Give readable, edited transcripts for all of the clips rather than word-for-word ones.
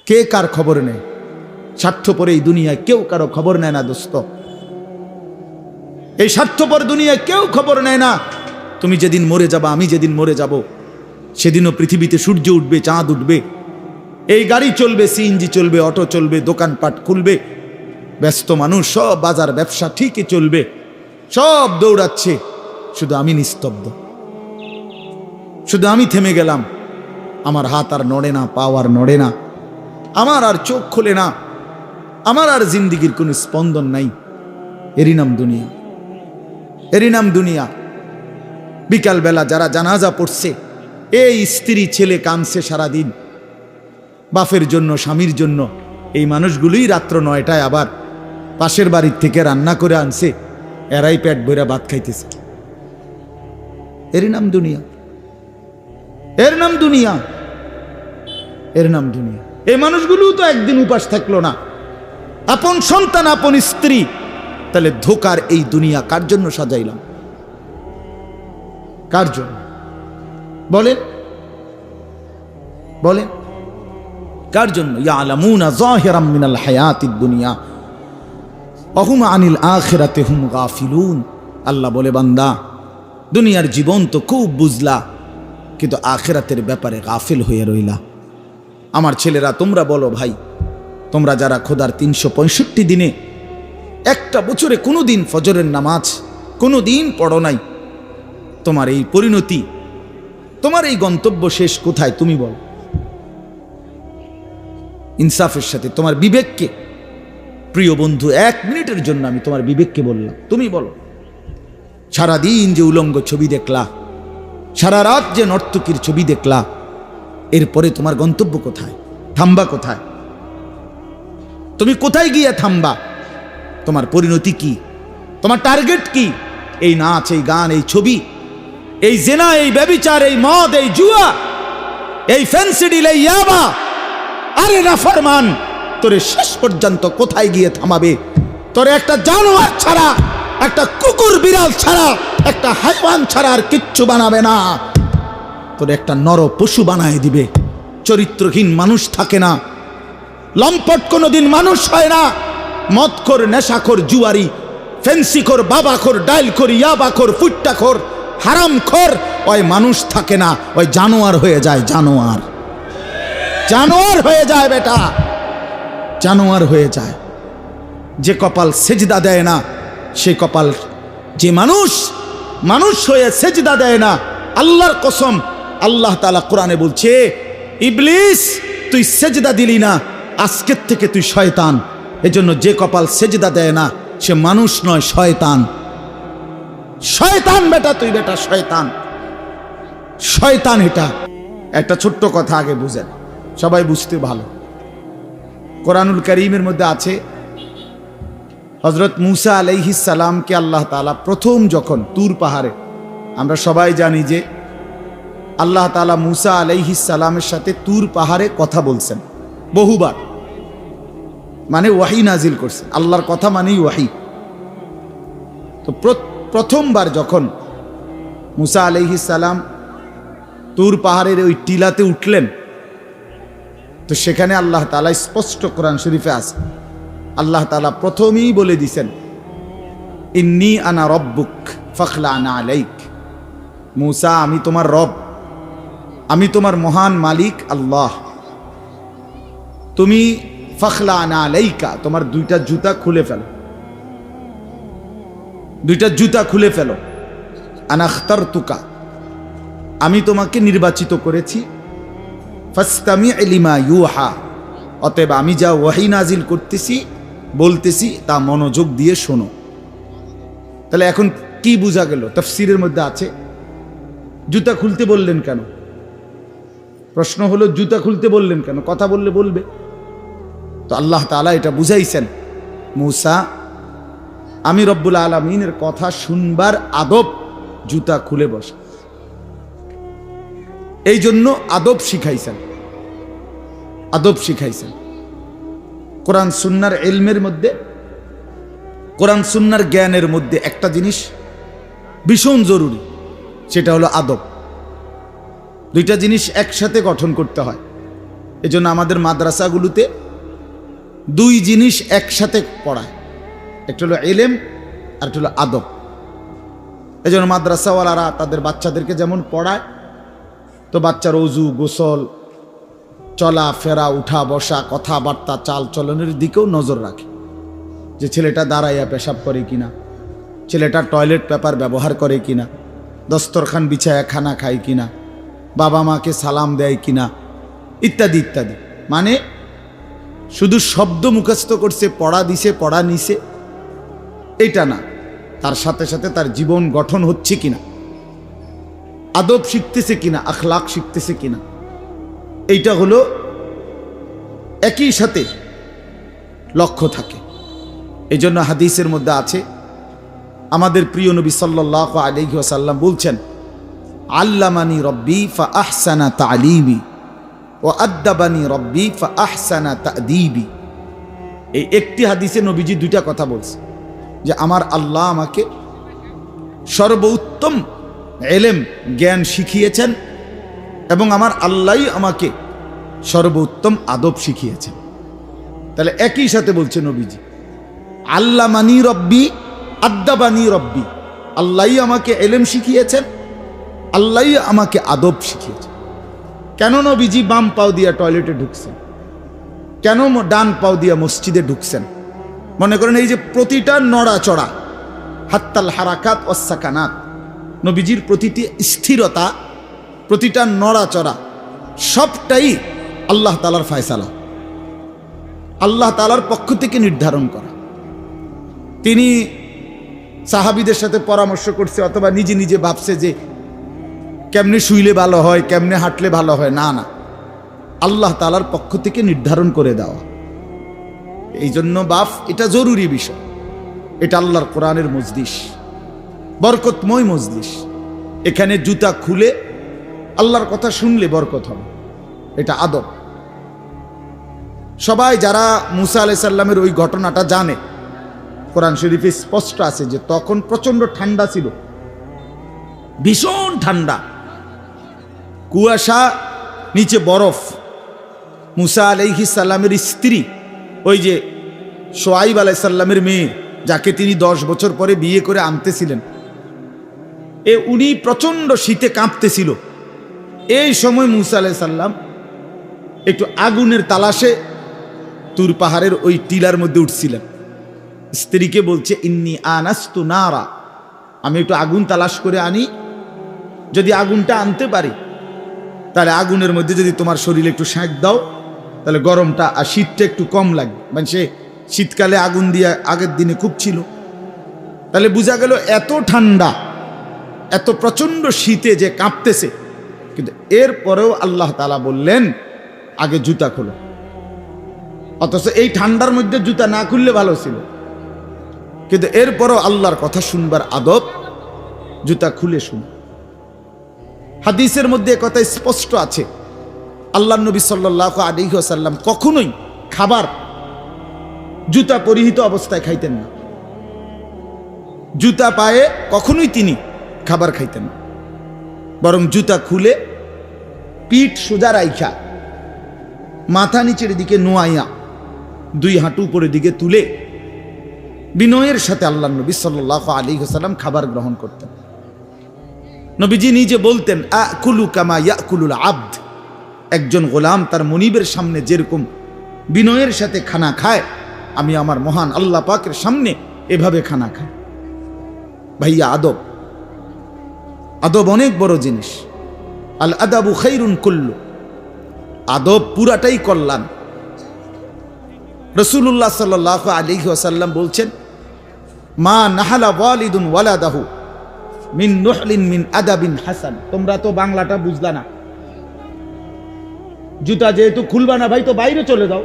কে কার খবর নেয়? স্বার্থপর এই দুনিয়ায় কেউ কারো খবর নেয় না দোস্ত। এই স্বার্থপর দুনিয়ায় কেউ খবর নেয় না। তুমি যেদিন মরে যাবা, আমি যেদিন মরে যাব, সেদিনও পৃথিবীতে সূর্য উঠবে, চাঁদ উঠবে, এই গাড়ি চলবে, সিএনজি চলবে, অটো চলবে, দোকানপাট খুলবে, ব্যস্ত মানুষ সব বাজার ব্যবসা ঠিকই চলবে, সব দৌড়াচ্ছে, শুধু আমি নিস্তব্ধ, শুধু আমি থেমে গেলাম। আমার হাত আর নড়ে না, পা আর নড়ে না, আমার আর চোখ খোলে না, আমার আর জিন্দিগির কোনো স্পন্দন নাই। এরই নাম দুনিয়া, এরই নাম দুনিয়া। বিকালবেলা যারা জানাজা পড়ছে, এই স্ত্রী ছেলে কাঁদছে সারাদিন বাপের জন্য, স্বামীর জন্য, এই মানুষগুলোই রাত্র 9টায় আবার পাশের বাড়ির থেকে রান্না করে আনছে, এরাই পেট ভরে ভাত খাইতেছে। এরই নাম দুনিয়া, এর নাম দুনিয়া, এর নাম দুনিয়া। এই মানুষগুলো তো একদিন উপাস থাকলো না, আপন সন্তান, আপন স্ত্রী। তাহলে ধোকার এই দুনিয়া কার জন্য সাজাইলাম? কার জন্য বলেন, বলেন কার জন্য? ইয়ালামুনা যাহিরাম মিনাল হায়াতিদ দুনিয়া ওয়া হুম আনিল আখিরাতি হুম গাফিলুন। আল্লাহ বলে, বান্দা দুনিয়ার জীবন তো খুব বুঝলা, কিন্তু আখিরাতের ব্যাপারে গাফিল হয়ে রইলা। আমার ছেলেরা, তোমরা বলো ভাই, তোমরা যারা খোদার 365 দিনে একটা বছরে কোনো দিন ফজরের নামাজ কোনো দিন পড়ো নাই, তোমার এই পরিণতি, তোমার এই গন্তব্য শেষ কোথায়? তুমি বলো ইনসাফের সাথে, তোমার বিবেককে। প্রিয় বন্ধু, 1 মিনিটের জন্য আমি তোমার বিবেককে বললাম, তুমি বলো, সারাদিন যে উলঙ্গ ছবি দেখলা, সারা রাত যে নর্তকীর ছবি দেখলা, এরপরে তোমার গন্তব্য কোথায়? থামবা কোথায়? তুমি কোথায় গিয়ে থামবা? তোমার পরিণতি কি? তোমার টার্গেট কি? এই নাচ, এই গান, এই ছবি, এই জেনা, এই ব্যভিচার, এই মদ, এই জুয়া, এই ফেন্সিডিল, এই ইয়াবা, আরে নাফরমান, তোরে শেষ পর্যন্ত কোথায় গিয়ে থামাবে? তোরে একটা জানোয়ার ছাড়া, একটা কুকুর বিড়াল ছাড়া, একটা হাইওয়ান ছাড়া আর কিচ্ছু বানাবে না। তোরে একটা নর পশু বানায় দিবে। চরিত্রহীন মানুষ থাকে না, লম্পট কোনোদিন মানুষ হয় না। মদখোর, নেশাখোর, জুয়ারি, ফেন্সিখোর, বাবাখোর, ডাইলখোর, ইয়াবাখোর, ফুট্টাখোর, হারামখোর, ওই মানুষ থাকে না, ওই জানোয়ার হয়ে যায়। জানোয়ার, জানোয়ার হয়ে যায় বেটা, জানোয়ার হয়ে যায়। যে কপাল সেজদা দেয় না, সে কপাল, যে মানুষ মানুষ হয়ে সেজদা দেয় না, আল্লাহর কসম, আল্লাহ তাআলা কোরআনে বলছে, ইবলিস তুই সেজদা দিলি না, আজকের থেকে তুই শয়তান। এজন্য যে কপাল সেজদা দেয় না, সে মানুষ নয়, শয়তান। শয়তান বেটা, তুই বেটা শয়তান, শয়তান। এটা একটা ছোট্ট কথা আগে বুঝেন, সবাই বুঝতে ভালো। কোরআনুল কারীমের মধ্যে আছে, হযরত মূসা আলাইহিস সালামকে আল্লাহ তাআলা প্রথম যখন তুর পাহাড়ে, আমরা সবাই জানি যে আল্লাহ তাআলা মূসা আলাইহিস সালামের সাথে তুর পাহাড়ে কথা বলছেন বহুবার, মানে ওয়াহি নাজিল করছেন। আল্লাহর কথা মানেই ওয়াহি। তো প্রথমবার যখন মূসা আলাইহিস সালাম তুর পাহাড়ের ওই টিলাতে উঠলেন, তো সেখানে আল্লাহ তাআলা স্পষ্ট কোরআন শরীফে আছে, আল্লাহ তাআলা প্রথমেই বলে দিছেন, ইন্নী আনা রব্বুক ফাখলা'না আলাইক। মূসা, আমি তোমার রব, আমি তোমার মহান মালিক আল্লাহ। তুমি ফাখলা'না আলাইকা, তোমার 2টা জুতা খুলে ফেলো, 2টা জুতা খুলে ফেলো। আনা আখতারতুকা, আমি তোমাকে নির্বাচিত করেছি। ফাসতামি' লিমা ইউহা, অতএব আমি যা ওয়াহি নাজিল করতেছি, বলতেছি, তা মনোযোগ দিয়ে শোনো। তাহলে এখন কি বোঝা গেল? তাফসীরের মধ্যে আছে, জুতা খুলতে বললেন কেন? প্রশ্ন হলো, জুতা খুলতে বললেন কেন? কথা বললে বলবে। তো আল্লাহ তাআলা এটা বুঝাইছেন, মূসা, আমি রব্বুল আলামিনের কথা শুনবার আদব, জুতা খুলে বস। এই জন্য আদব শিখাইছেন, আদব শিখাইছেন। কোরআন সুন্নাহর ইলমের মধ্যে, কোরআন সুন্নাহর জ্ঞানের মধ্যে একটা জিনিস ভীষণ জরুরি, সেটা হলো আদব। 2টা জিনিস একসাথে গঠন করতে হয়। এজন্য আমাদের মাদ্রাসাগুলোতে দুই জিনিস একসাথে পড়ায়, একটা হলো ইলম আর একটা হলো আদব। এজন্য মাদ্রাসাওয়ালারা তাদের বাচ্চাদেরকে যেমন পড়ায়, তো বাচ্চার অজু, গোসল, চলা ফেরা, উঠা বসা, কথাবার্তা, চাল চলনের দিকেও নজর রাখে, যে ছেলেটা দাঁড়াইয়া পেশাব করে কিনা, ছেলেটা টয়লেট পেপার ব্যবহার করে কিনা, দস্তরখান বিছায়া খানা খায় কিনা, বাবা মাকে সালাম দেয় কিনা, ইত্যাদি ইত্যাদি। মানে শুধু শব্দ মুখস্থ করছে, পড়া দিছে, পড়া নিছে, এটা না, তার সাথে সাথে তার জীবন গঠন হচ্ছে কিনা, আদব শিখতেছে কিনা, আখলাক শিখতেছে কিনা, এইটা হলো একই সাথে লক্ষ্য থাকে। এই জন্য হাদিসের মধ্যে আছে, আমাদের প্রিয় নবী সাল্লাল্লাহু আলাইহি ওয়াসাল্লাম বলছেন, আল্লামানি রব্বি ফা আহসানা তালিমি ও আদ্দাবানি রব্বি ফা আহসানা তাদিবি। এই একটি হাদিসে নবীজি দুইটা কথা বলছে, যে আমার আল্লাহ আমাকে সর্বোত্তম ইলম জ্ঞান শিখিয়েছেন এবং আমার আল্লাহই আমাকে সর্বোত্তম আদব শিখিয়েছেন। তাহলে একই সাথে বলছে নবীজি, আল্লামানি রব্বি আদ্দাবানি রব্বি, আল্লাহই আমাকে ইলম শিখিয়েছেন, আল্লাহই আমাকে আদব শিখিয়েছেন। কেন নবীজি বাম পাও দিয়া টয়লেটে ঢুকছেন, কেন ডান পাও দিয়া মসজিদে ঢুকছেন? মনে করেন এই যে প্রতিটা নড়াচড়া, হাত্তাল হারাকাত ওয়াস সাকানাত, নবীজির প্রতিটি স্থিরতা, প্রতিটা নড়াচড়া, সবটাই আল্লাহ তাআলার ফয়সালা, আল্লাহ তাআলার পক্ষ থেকে নির্ধারণ করা। তিনি সাহাবীদের সাথে পরামর্শ করছে অথবা নিজে নিজে ভাবছে যে কেমনে শুইলে ভালো হয়, কেমনে হাঁটলে ভালো হয়, না না, আল্লাহ তাআলার পক্ষ থেকে নির্ধারণ করে দেওয়া। এই জন্য বাপ, এটা জরুরি বিষয়। এটা আল্লাহর কোরআনের মজলিস, বরকতময় মজলিস। এখানে জুতা খুলে আল্লাহর কথা শুনলে বরকত হবে, এটা আদব। সবাই যারা মুসা আলাইহিস সালামের ওই ঘটনাটা জানে, কোরআন শরীফে স্পষ্ট আছে যে তখন প্রচন্ড ঠান্ডা ছিল, ভীষণ ঠান্ডা, কুয়াশা, নিচে বরফ। মুসা আলাইহিস সালামের স্ত্রী, ওই যে শোয়াইব আলাইহিস সালামের মেয়ে, যাকে তিনি 10 বছর পরে বিয়ে করে আনতেছিলেন, উনি প্রচন্ড শীতে কাঁপতেছিল। এই সময় মুসা আলাইহিস সালাম একটু আগুনের তালাশে তুর পাহাড়ের ওই টিলার মধ্যে উঠছিলেন। স্ত্রীকে বলছে, ইন্নি আনাস্তু নারা, আমি একটু আগুন তালাশ করে আনি, যদি আগুনটা আনতে পারি তাহলে আগুনের মধ্যে যদি তোমার শরীরে একটু সেঁক দাও, তাহলে গরমটা আর শীতটা একটু কম লাগবে। মানে সে শীতকালে আগুন দিয়ে আগের দিনে খুব ছিল, তাহলে বোঝা গেল এত ঠান্ডা, এত প্রচন্ড শীতে যে কাঁপতেছে। কিন্তু এরপরেও আল্লাহ তাআলা বললেন, আগে জুতা খোলো। অথচ এই ঠান্ডার মধ্যে জুতা না খুললে ভালো ছিল, কিন্তু এরপরও আল্লাহর কথা শুনবার আদব, জুতা খুলে শুন। হাদিসের মধ্যে কথা স্পষ্ট আছে, আল্লাহর নবী সাল্লাল্লাহু আলাইহি ওয়াসাল্লাম কখনোই খাবার জুতা পরিহিত অবস্থায় খাইতেন না। জুতা পায়ে কখনোই তিনি খাবার খাইতেন না, বরং জুতা খুলে পিঠ সোজা রাইখা, মাথা নিচের দিকে নোয়াইয়া, 2 হাঁটু উপরের দিকে তুলে বিনয়ের সাথে আল্লাহর নবী সাল্লাল্লাহু আলাইহি ওয়াসাল্লাম খাবার গ্রহণ করতেন। নবীজি নিজে বলতেন, আকুলু কামা ইয়াকুলুল আবদ, একজন গোলাম তার মনিবের সামনে যেরকম বিনয়ের সাথে খানা খায়, আমি আমার মহান আল্লাহ পাকের সামনে এভাবে খানা খাই। ভাইয়া, আদব, আদব অনেক বড় জিনিস। আল আদাবু খাইরুন কুল্লু, আদব পুরাটাই কল্যাণ। রাসূলুল্লাহ সাল্লাল্লাহু আলাইহি ওয়াসাল্লাম বলছেন, মা নাহালা ওয়ালিদুন ওয়ালাদাহু মিন নুহলিন মিন আদাবিন হাসান। তোমরা তো বাংলাটা বুঝলা না, জুতা যেহেতু খুলবা না ভাই, তো বাইরে চলে যাও।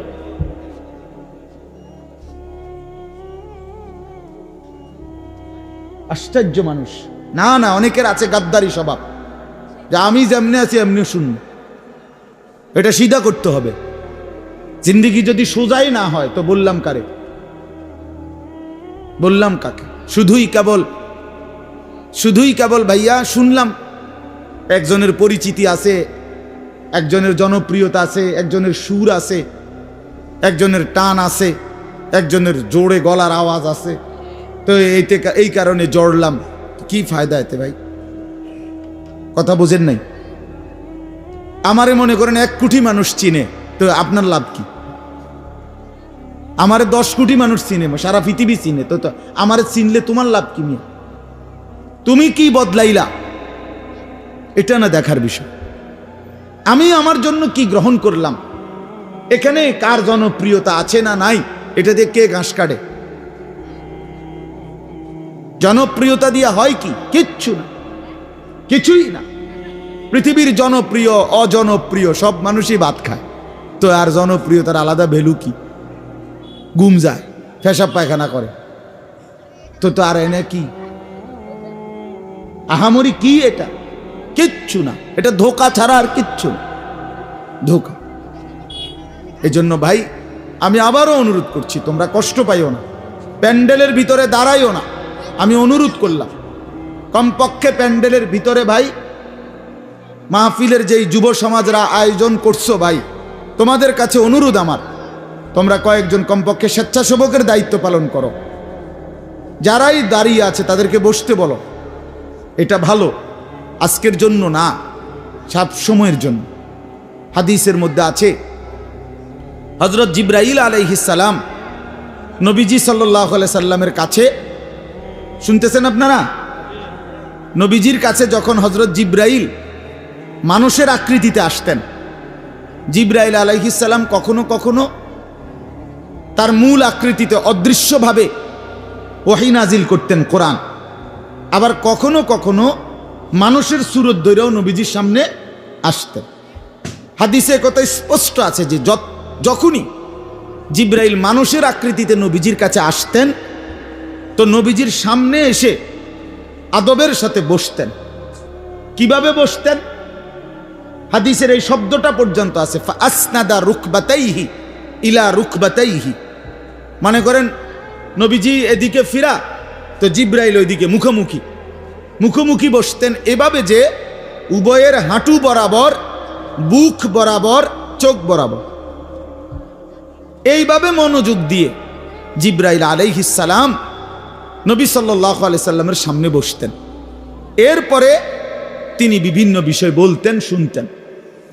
আশ্চর্য মানুষ। না না, অনেকের আছে গাদ্দারি স্বভাব, যে আমি যেমনি আছি এমনি শুনবো। এটা সিধা করতে হবে। জিন্দেগি যদি সোজাই না হয় তো বললাম কারে, বললাম কাকে? শুধুই কেবল ভাইয়া শুনলাম একজনের পরিচিতি আছে, একজনের জনপ্রিয়তা আছে, একজনের সুর আছে, একজনের টান আছে, একজনের জোরে গলার আওয়াজ আছে। তো এই কারণে জড়লাম। কি ফায়দা এতে ভাই? কথা বোঝেন নাই? আমারে মনে করেন 1 কোটি মানুষ চিনে, তো আপনার লাভ কি? আমারে 10 কোটি মানুষ চিনে, সারা পৃথিবী চিনে, তো আমারে চিনলে তোমার লাভ কি? নিয়ে তুমি কি বদলাইলা, এটা না দেখার বিষয়। আমি আমার জন্য কি গ্রহণ করলাম, এখানে কার জনপ্রিয়তা আছে না নাই, এটা দিয়ে কে ঘাস কাটে? জনপ্রিয়তা দিয়ে হয় কি? কিচ্ছু না, কিছুই না। পৃথিবীর জনপ্রিয় অজনপ্রিয় সব মানুষই ভাত খায়, তো আর জনপ্রিয়তার আলাদা ভ্যালু কি? ঘুম যায়, পেশাব পায়খানা করে, তো আর এনে কি আহামরি কি? এটা কিচ্ছু না, এটা ধোঁকা ছাড়া আর কিচ্ছু না, ধোঁকা। এজন্য ভাই আমি আবারও অনুরোধ করছি, তোমরা কষ্ট পাইও না, প্যান্ডেলের ভিতরে দাঁড়াইও না। আমি অনুরোধ করলাম, কমপক্ষে প্যান্ডেলের ভিতরে ভাই মাহফিলের যেই যুব সমাজরা আয়োজন করছো ভাই, তোমাদের কাছে অনুরোধ আমার, তোমরা কয়েকজন কমপক্ষে স্বেচ্ছাসেবকের দায়িত্ব পালন করো। যারাই দাঁড়িয়ে আছে তাদেরকে বসতে বলো। এটা ভালো, আজকের জন্য না, সব সময়ের জন্য। হাদিসের মধ্যে আছে হযরত জিবরাইল আলাইহিস সালাম নবীজি সাল্লাল্লাহু আলাইহি সাল্লামের কাছে, শুনতেছেন আপনারা? নবীজির কাছে যখন হযরত জিবরাইল মানুষের আকৃতিতে আসতেন, জিবরাইল আলাইহিস সালাম কখনো কখনো তার মূল আকৃতিতে অদৃশ্যভাবে ওহী নাজিল করতেন, কোরআন। আবার কখনো কখনো মানুষের সুরত ধরেও নবীজির সামনে আসতেন। হাদিসে কথা স্পষ্ট আছে যে যখনই জিবরাইল মানুষের আকৃতিতে নবীজির কাছে আসতেন, তো নবীজির সামনে এসে আদবের সাথে বসতেন। কিভাবে বসতেন? হাদিসের এই শব্দটা পর্যন্ত আছে, ফাসনাদা রুকবাতাইহি ইলা রুকবাতাইহি। মানে করেন নবীজি এদিকে ফিরা, তো জিবরাইল ওইদিকে মুখোমুখি মুখোমুখি বসতেন, এভাবে যে উভয়ের হাঁটু বরাবর, বুক বরাবর, চোখ বরাবর, এইভাবে মনোযোগ দিয়ে জিবরাইল আলাইহিস সালাম নবী সাল্লাল্লাহু আলাইহি সাল্লামের সামনে বসতেন। এরপরে তিনি বিভিন্ন বিষয় বলতেন, শুনতেন,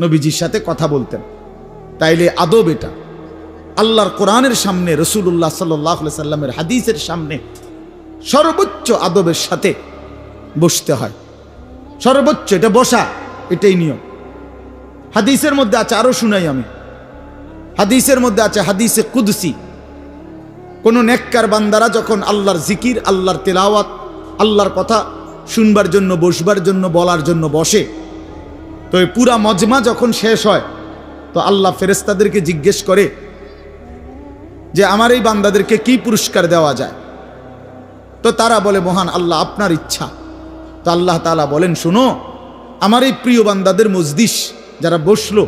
নবীজির সাথে কথা বলতেন। তাইলে আদব এটা। আল্লাহর কোরআনের সামনে, রাসূলুল্লাহ সাল্লাল্লাহু আলাইহি সাল্লামের হাদিসের সামনে সর্বোচ্চ আদবের সাথে বসতে হয়, সর্বোচ্চ। এটা বসা, এটাই নিয়ম। হাদিসের মধ্যে আছে, আরো শুনাই আমি, হাদিসের মধ্যে আছে, হাদিসে কুদসি, কোন নেককার বান্দারা যখন আল্লাহর জিকির, আল্লাহর তেলাওয়াত, আল্লাহর কথা শুনবার জন্য, বসবার জন্য, বলার জন্য বসে, তো এই পুরা মজমা যখন শেষ হয়, তো আল্লাহ ফেরেশতাদেরকে জিজ্ঞেস করে যে আমার এই বান্দাদেরকে কি পুরস্কার দেওয়া যায়? তো তারা বলে, মহান আল্লাহ, আপনার ইচ্ছা। তো আল্লাহ তাআলা বলেন, শোনো, আমার এই প্রিয় বান্দাদের মজলিস যারা বসলো,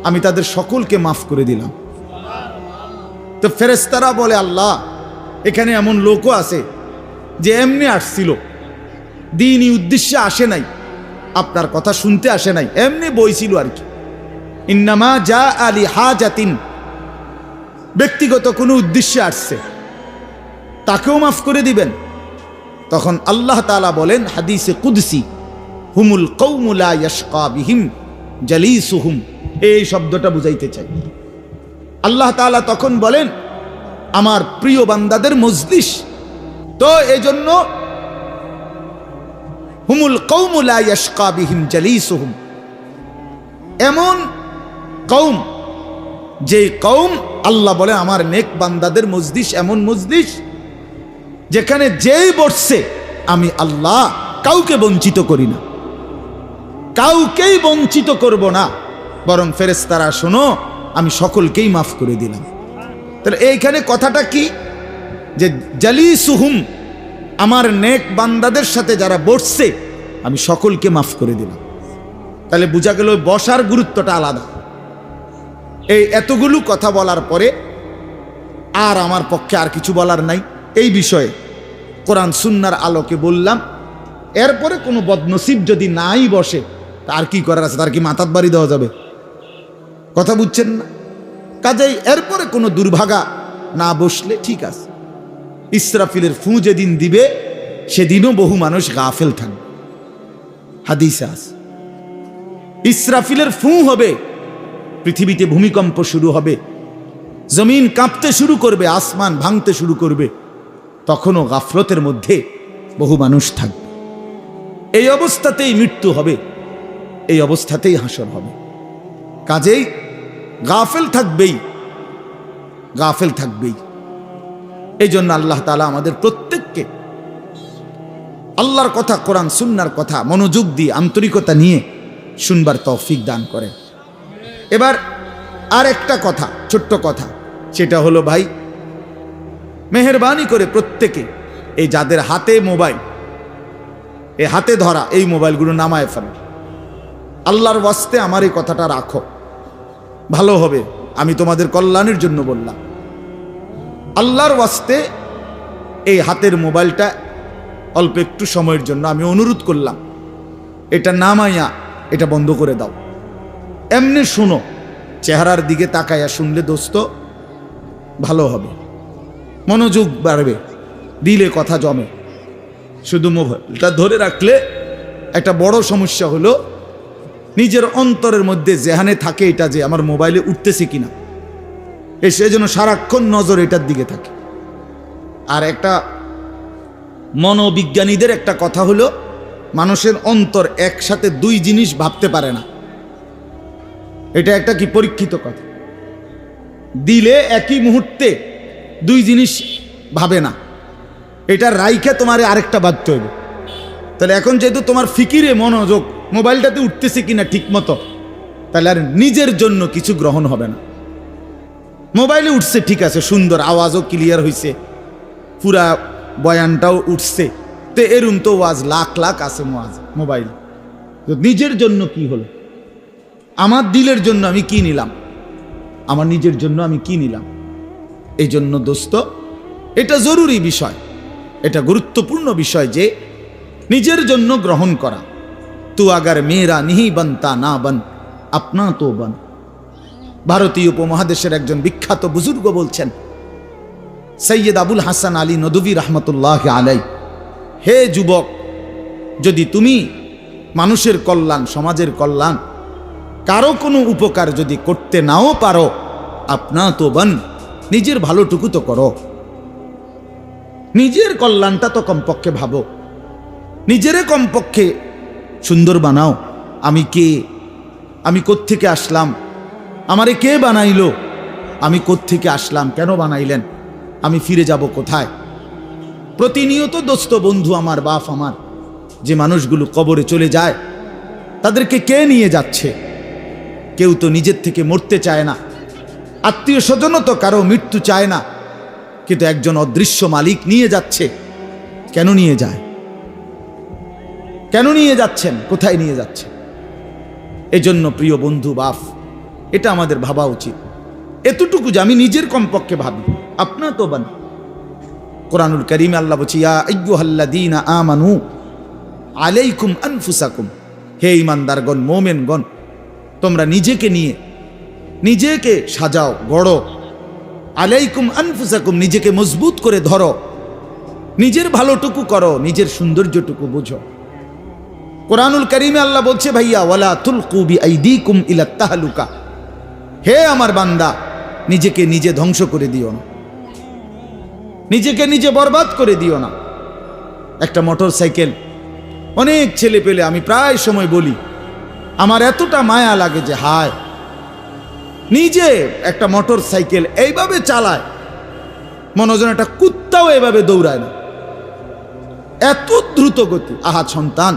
আমি তাদের সকলকে মাফ করে দিলাম। তো ফেরেশতারা বলে, আল্লাহ, এখানে এমন লোকও আছে যে এমনি আসছিল, দ্বীনি উদ্দেশ্যে আসে নাই, আপনার কথা শুনতে আসে নাই, এমনি বইছিল আর কি। ইন্নামা জা আলি হাজাতিন, ব্যক্তিগত কোনো উদ্দেশ্যে আসছে, তাকেও মাফ করে দিবেন। তখন আল্লাহ তাআলা বলেন হাদিসে কুদসি, হুমুল কওমু লা ইয়াশকা বিহিম জালিসুহুম। এই শব্দটা বুঝাইতে চাই। আল্লাহ তাআলা তখন বলেন, আমার প্রিয় বান্দাদের মজলিস। তো এজন্য হুমুল কওমু লা ইয়াশকা বিহিম জালিসুহুম, এমন কওম, যে কওম, আল্লাহ বলে আমার নেক বান্দাদের মজলিস এমন মজলিস যেখানে যেই বসছে আমি আল্লাহ কাউকে বঞ্চিত করি না, কাউকেই বঞ্চিত করব না, বরং ফেরেশতারা শোনো, আমি সকলকেই মাফ করে দিলাম। তাহলে এইখানে কথাটা কি? যে জালিসুহুম, আমার নেক বান্দাদের সাথে যারা বসছে আমি সকলকে মাফ করে দিলাম। তাহলে বোঝা গেল বসার গুরুত্বটা আলাদা। এই এতগুলো কথা বলার পরে আর আমার পক্ষে আর কিছু বলার নাই এই বিষয়ে। কোরআন সুন্নাহর আলোকে বললাম। এরপরে কোনো বদনসিব যদি নাই বসে, তার কি করার আছে? তার কি মাথাত বাড়ি দেওয়া যাবে? কথা বুঝছেন না? কাজেই এরপরে কোনো দুর্ভাগা না বসলে ঠিক আছে। ইসরাফিলের ফু যেদিন দিবে সেদিনও বহু মানুষ গাফেল থাকবে। হাদিসে আছে ইসরাফিলের ফু হবে, পৃথিবীতে ভূমিকম্প শুরু হবে, জমিন কাঁপতে শুরু করবে, আসমান ভাঙতে শুরু করবে, তখনও গাফলতের মধ্যে বহু মানুষ থাকবে। এই অবস্থাতেই মৃত্যু হবে, এই অবস্থাতেই হাসর হবে। কাজেই গাফেল থাকবেই, গাফেল থাকবেই। এই জন্য আল্লাহ তাআলা আমাদের প্রত্যেককে আল্লাহর কথা, কোরআন সুন্নাহর কথা মনোযোগ দিয়ে আন্তরিকতা নিয়ে শুনবার তৌফিক দান করেন। এবার আর একটা কথা, ছোট্ট কথা, সেটা হলো ভাই, মেহেরবানি করে প্রত্যেকে এই যাদের হাতে মোবাইল, এই হাতে ধরা এই মোবাইলগুলো নামায় ফেলো। আল্লাহর ওয়াস্তে আমার এই কথাটা রাখো, ভালো হবে। আমি তোমাদের কল্যাণের জন্য বললাম। আল্লাহর ওয়াস্তে এই হাতের মোবাইলটা অল্প একটু সময়ের জন্য আমি অনুরোধ করলাম, এটা নামাইয়া এটা বন্ধ করে দাও। এমনি শুনো, চেহারার দিকে তাকাইয়া শুনলে দোস্ত ভালো হবে, মনোযোগ বাড়বে, দিলে কথা জমে। শুধু মোবাইলটা ধরে রাখলে একটা বড় সমস্যা হলো নিজের অন্তরের মধ্যে জেহানে থাকে এটা যে আমার মোবাইলে উঠতেছে কিনা, সেজন্য সারাক্ষণ নজর এটার দিকে থাকে। আর একটা মনোবিজ্ঞানীদের একটা কথা হলো, মানুষের অন্তর একসাথে দুই জিনিস ভাবতে পারে না। এটা একটা কি পরীক্ষিত কথা, দিলে একই মুহূর্তে দুই জিনিস ভাবে না। এটা রাইখে তোমারে আরেকটা ভাবতে হবে। তাহলে এখন যেহেতু তোমার ফিকিরে মনোযোগ মোবাইলটাতে উঠতেছে কিনা ঠিক মতো, তাহলে আর নিজের জন্য কিছু গ্রহণ হবে না। মোবাইলে উঠছে ঠিক আছে, সুন্দর, আওয়াজও ক্লিয়ার হয়েছে, পুরা বয়ানটাও উঠছে, তো এরম তো ওয়াজ লাখ লাখ আছে মোবাইল। নিজের জন্য কি হলো? আমার দিলের জন্য আমি কি নিলাম? আমার নিজের জন্য আমি কি নিলাম? এই জন্য দোস্ত, এটা জরুরি বিষয়, এটা গুরুত্বপূর্ণ বিষয় যে নিজের জন্য গ্রহণ করা। তু আগার মেরা নিহি বনতা না বন, আপনা তো বন। ভারতীয় উপমহাদেশের একজন বিখ্যাত বুজুর্গ বলছেন, সৈয়দ আবুল হাসান আলী নদভী রহমতুল্লাহ আলাই, হে যুবক, যদি তুমি মানুষের কল্যাণ, সমাজের কল্যাণ, কারো কোনো উপকার যদি করতে নাও পারো, আপনা তো বন, নিজের ভালোটুকু তো করো, নিজের কল্যাণটা তো কমপক্ষে ভাবো, নিজেরে কমপক্ষে সুন্দর বানাও। আমি কে? আমি কোত্থেকে আসলাম? আমারে কে বানাইলো? আমি কোত্থেকে আসলাম? কেন বানাইলেন? আমি ফিরে যাব কোথায়? প্রতিনিয়ত দোস্ত, বন্ধু আমার, বাপ আমার, যে মানুষগুলো কবরে চলে যায়, তাদেরকে কে নিয়ে যাচ্ছে? কেউ তো নিজের থেকে মরতে চায় না, আত্মীয় স্বজনও তো কারো মৃত্যু চায় না, কিন্তু একজন অদৃশ্য মালিক নিয়ে যাচ্ছে। কেন নিয়ে যায়? কেন নিয়ে যাচ্ছেন? কোথায় নিয়ে যাচ্ছেন? এজন্য প্রিয় বন্ধু, বাপ, এটা আমাদের ভাবা উচিত। এতটুকু যে আমি নিজের কমপক্ষে ভাবি, আপনা তো বান। কোরআনুল কারীমে আল্লাহ বলছে, ইয়া আইয়ুহাল্লাযীনা আমানু আলাইকুম আনফুসাকুম, হে ঈমানদারগণ, মুমিনগণ, তোমরা নিজেকে নিয়ে নিজেকে সাজাও, গড়ো। আলাইকুম আনফুসাকুম, নিজেকে মজবুত করে ধরো, নিজের ভালোটুকু করো, নিজের সৌন্দর্যটুকু বুঝো। কোরআনুল কারীমে আল্লাহ বলছে, ভাইয়া, ওয়ালা তুলকু বিআইদিকুম ইলা তাহলুকা, হে আমার বান্দা, নিজেকে নিজে ধ্বংস করে দিও না, নিজেকে নিজে বরবাদ করে দিও না। একটা মোটর সাইকেল, অনেক ছেলে পেলে, আমি প্রায় সময় বলি, আমার এতটা মায়া লাগে যে হায়, নিজে একটা মোটর সাইকেল এইভাবে চালায়, মনে হয় একটা কুত্তাও এভাবে দৌড়ায় না, এত দ্রুত গতি। আহা সন্তান,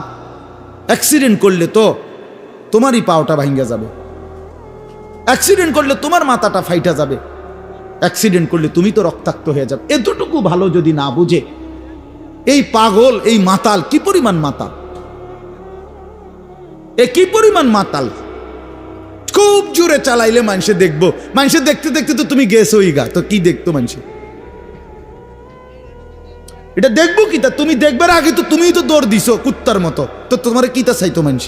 অ্যাক্সিডেন্ট করলে তো তোমারই পাওটা ভাঙ্গা যাবে, অ্যাক্সিডেন্ট করলে তোমার মাথাটা ফাইটা যাবে, অ্যাক্সিডেন্ট করলে তুমি তো রক্তাক্ত হয়ে যাবে। এতটুকু ভালো যদি না বুঝে এই পাগল, এই মাতাল, কি পরিমাণ মাতাল, এ কি পরিমাণ মাতাল। খুব জোরে চালাইলে মানুষে দেখবো, মানুষে দেখতে দেখতে তো তুমি গেছোই গা, তো কি দেখতো মানুষে? এটা দেখবো কি? তা তুমি দেখবার আগে তো তুমিই তো দৌড় দিছো কুত্তার মতো, তো তোমার কি তা চাইতো মানুষ?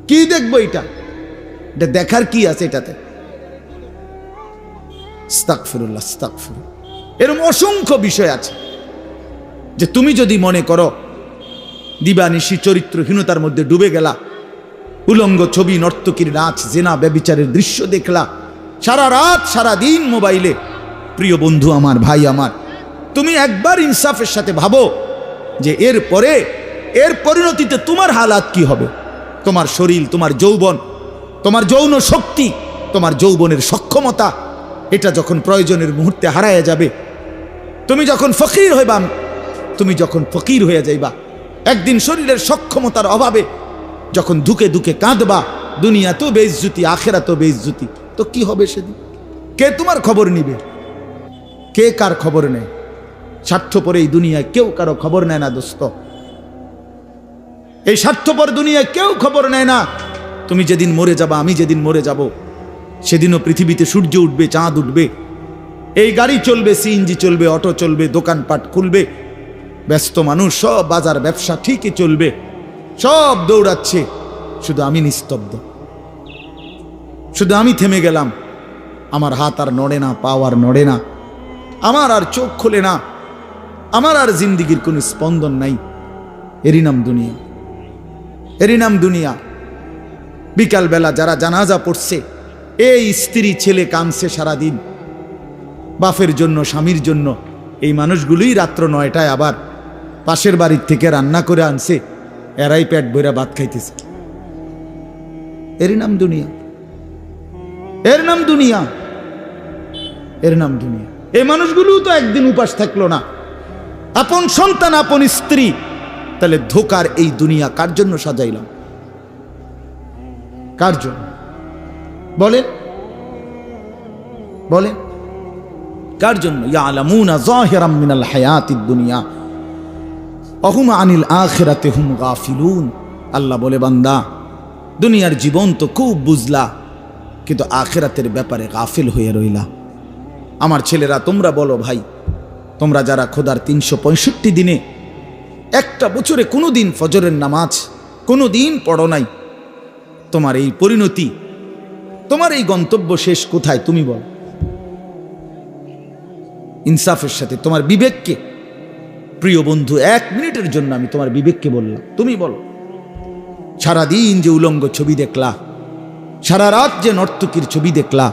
কি দেখবো এটা? এটা দেখার কি আছে এটাতে? আস্তাগফিরুল্লাহ, আস্তাগফিরুল্লাহ। এরকম অসংখ্য বিষয় আছে যে তুমি যদি মনে করো দিবানিশি চরিত্রহীনতার মধ্যে ডুবে গেলা, উলঙ্গ ছবি, নর্তকীর নাচ, জেনা, ব্যভিচারের দৃশ্য দেখলা, সারা রাত সারা দিন মোবাইলে, প্রিয় বন্ধু আমার, ভাই আমার, তুমি একবার ইনসাফের সাথে ভাবো যে এর পরিণতিতে তোমার হালাত কি হবে। তোমার শরীর, তোমার যৌবন, তোমার যৌন শক্তি, তোমার যৌবনের সক্ষমতা, এটা যখন প্রয়োজনের মুহূর্তে হারায় যাবে, তুমি যখন ফকির হয়ে যাইবা, একদিন শরীরের সক্ষমতার অভাবে যখন ধুকে ধুকে কাঁদবা, দুনিয়া তো বেইজ্জতি, আখেরাত তো বেইজ্জতি, তো কি হবে সেদিন? কে তোমার খবর নিবে? কে কার খবর নেয়? স্বার্থপর এই দুনিয়ায় কেউ কারো খবর নেয় না দোস্ত। এই স্বার্থপর দুনিয়ায় কেউ খবর নেয় না। তুমি যেদিন মরে যাবা, আমি যেদিন মরে যাব, সেদিনও পৃথিবীতে সূর্য উঠবে, চাঁদ উঠবে, এই গাড়ি চলবে, সিএনজি চলবে, অটো চলবে, দোকানপাট খুলবে, ব্যস্ত মানুষ সব বাজার ব্যবসা ঠিকই চলবে, সব দৌড়াচ্ছে, শুধু আমি নিস্তব্ধ, শুধু আমি থেমে গেলাম। আমার হাত আর নড়ে না, পা আর নড়ে না, আমার আর চোখ খোলে না, আমার আর জিন্দিগির কোনো স্পন্দন নাই। এরই নাম দুনিয়া, এরই নাম দুনিয়া। বিকালবেলা যারা জানাজা পড়ছে, এই স্ত্রী ছেলে কাঁদছে সারাদিন বাপের জন্য, স্বামীর জন্য, এই মানুষগুলোই রাত্র 9টায় আবার পাশের বাড়ির থেকে রান্না করে আনছে, এরাই পেট ভরে ভাত খাইতেছে। এরই নাম দুনিয়া, এর নাম দুনিয়া, এর নাম দুনিয়া। এই মানুষগুলো তো একদিন উপাস থাকলো না, আপন সন্তান, আপন স্ত্রী। তাহলে ধোকার এই দুনিয়া কার জন্য সাজাইলাম? কার জন্য বলেন, বলেন কার জন্য? ইয়ালামুনা যাহিরাম মিনাল হায়াতিদ দুনিয়া ওয়া হুম আনিল আখিরাতি হুম গাফিলুন। আল্লাহ বলে, বান্দা, দুনিয়ার জীবন তো খুব বুঝলা, কিন্তু আখিরাতের ব্যাপারে গাফিল হয়ে রইলা। আমার ছেলেরা, তোমরা বলো ভাই, তোমরা যারা খোদার 365 দিনে একটা বছরে কোনোদিন ফজরের নামাজ কোনোদিন পড়ো নাই, তোমার এই পরিণতি, তোমার এই গন্তব্য শেষ কোথায় তুমি বলো? ইনসাফের সাথে তোমার বিবেককে, প্রিয় বন্ধু, 1 মিনিটের জন্য আমি তোমার বিবেককে বললাম, তুমি বলো, সারাদিন যে উলঙ্গ ছবি দেখলা, সারা রাত যে নর্তকীর ছবি দেখলা,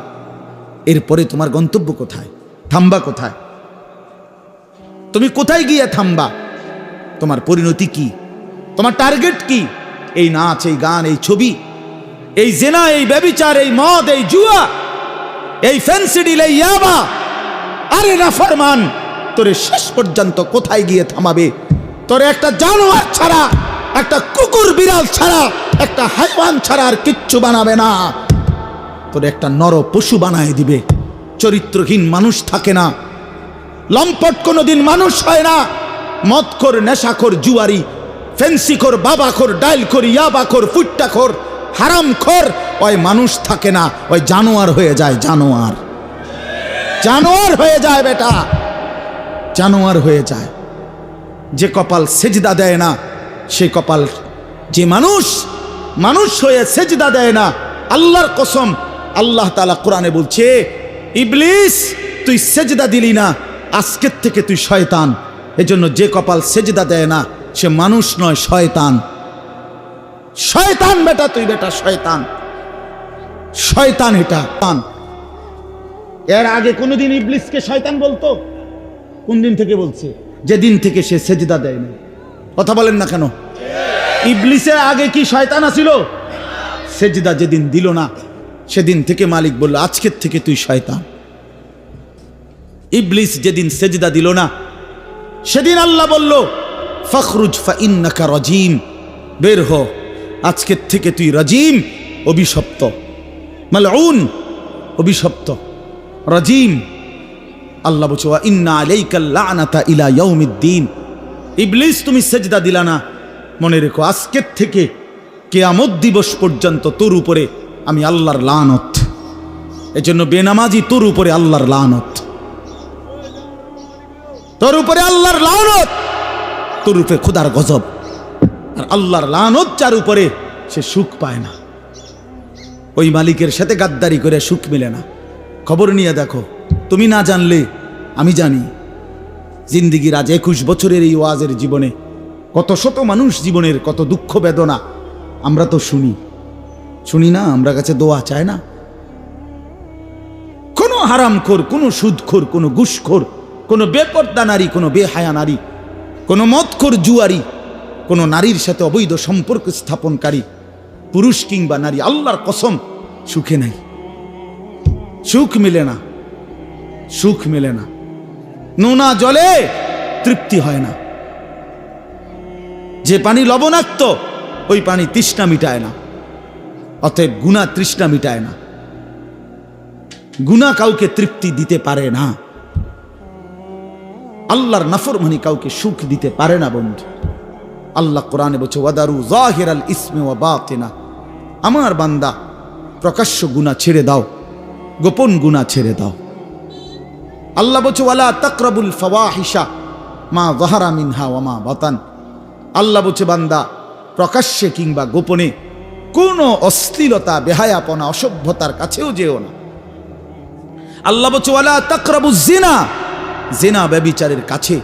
এরপরে তোমার গন্তব্য কোথায়? থামবা কোথায়? তুমি কোথায় গিয়ে থামবা? তোমার পরিণতি কি? তোমার টার্গেট কি? এই নাচ, এই গান, এই ছবি, এই জেনা, এই ব্যভিচার, এই মদ, এই জুয়া, এই ফেন্সিডিল, এই ইয়াবা, আরে নাফরমান, তোরে শেষ পর্যন্ত কোথায় গিয়ে থামাবে? তোরে একটা জানোয়ার ছাড়া, একটা কুকুর বিড়াল ছাড়া, একটা হাইওয়ান ছাড়া আর কিচ্ছু বানাবে না। তোরে একটা নর পশু বানায় দিবে। চরিত্রহীন মানুষ থাকে না, লম্পট কোনোদিন মানুষ হয় না। মদখোর, নেশাখোর, জুয়ারি, ফেন্সিখোর, বাবাখোর, ডাইলখোর, ইয়াবাখোর, ফুট্টাখোর, হারামখোর, ওই মানুষ থাকে না, ওই জানোয়ার হয়ে যায়। জানোয়ার, জানোয়ার হয়ে যায় বেটা, জানোয়ার হয়ে যায়। যে কপাল সেজদা দেয় না, সে কপাল, যে মানুষ হয়ে সেজদা দেয় না, আল্লাহর কসম, আল্লাহ তাআলা কোরআনে বলছে, ইবলিস তুই সেজদা দিলি না, আজকের থেকে তুই শয়তান। এজন্য যে কপাল সেজদা দেয় না, সে মানুষ নয়, শয়তান। শয়তান বেটা, তুই বেটা শয়তান, শয়তান। এটা এর আগে কোনদিন ইবলিসকে শয়তান বলতো? কোন দিন থেকে বলছে? যেদিন থেকে সে সেজদা দেয় না। কথা বলেন না কেন? ইবলিসের আগে কি শয়তান আছিল? সেজদা যেদিন দিল না, সেদিন থেকে মালিক বলল, আজকের থেকে তুই শয়তান। ইবলিস যেদিন সেজদা দিল না, সেদিন আল্লাহ বলল, ফখরুজ ফাইন্নাকা রাজিম, বের হ, আজকের থেকে তুই রাজিম, অভিশপ্ত, মালউন, অভিশপ্ত, রাজিম। আল্লাহ বলছে, ওয়া ইন্না আলাইকাল লানাতা ইলা ইয়াউমিদ্দিন। ইবলিস তুমি সেজদা দিলা না, মনে রেখো আজকের থেকে কিয়ামত দিবস পর্যন্ত তোর উপরে আমি আল্লাহর লানত। এজন্য বেনামাজি তোর উপরে আল্লাহর লানত, তোর উপরে আল্লাহর লানত, তোর উপরে খোদার গজব। আর আল্লাহর লানত যার উপরে, সে সুখ পায় না। ওই মালিকের সাথে গাদ্দারি করে সুখ মিলে না। খবর নিয়ে দেখো, তুমি না জানলে আমি জানি। জিন্দিগির আজ 21 বছরের এই ওয়াজের জীবনে কত শত মানুষ জীবনের কত দুঃখ বেদনা আমরা তো শুনি না। আমরা কাছে দোয়া চায় না। কোনো হারামখোর, কোনো সুদখোর, কোনো ঘুষখোর, কোনো বেপর্দা নারী, কোনো বেহায়া নারী, কোনো মদখোর জুয়ারি, কোনো নারীর সাথে অবৈধ সম্পর্ক স্থাপনকারী পুরুষ কিংবা নারী, আল্লাহর কসম সুখে নাই। সুখ মিলে না, সুখ মিলে না। নোনা জলে তৃপ্তি হয় না। যে পানি লবণাক্ত ওই পানি তৃষ্ণা মিটায় না। অতএব গুনাহ তৃষ্ণা মিটায় না। গুনাহ কাউকে তৃপ্তি দিতে পারে না। আল্লাহর নাফরমানি কাউকে সুখ দিতে পারে না বন্ধু। আল্লাহ কোরআনে বলছে ওয়াদারু যাহিরাল ইসমি ওয়া বাতিনা, আমার বান্দা প্রকাশ্য গুনাহ ছেড়ে দাও, গোপন গুনাহ ছেড়ে দাও। আল্লাহ বলছে ওয়ালা তাকরাবুল ফাওয়াহিশা মা যাহারা মিনহা ওয়া মা বাতান, আল্লাহ বলছে বান্দা প্রকাশ্যে কিংবা গোপনে কোনো অশ্লীলতা, বেহায়াপনা, অসভ্যতার কাছেও যেও না। আল্লাহ বলছে ওয়ালা তাকরাবুজ জিনা, জিনা ব্যভিচারের কাছে,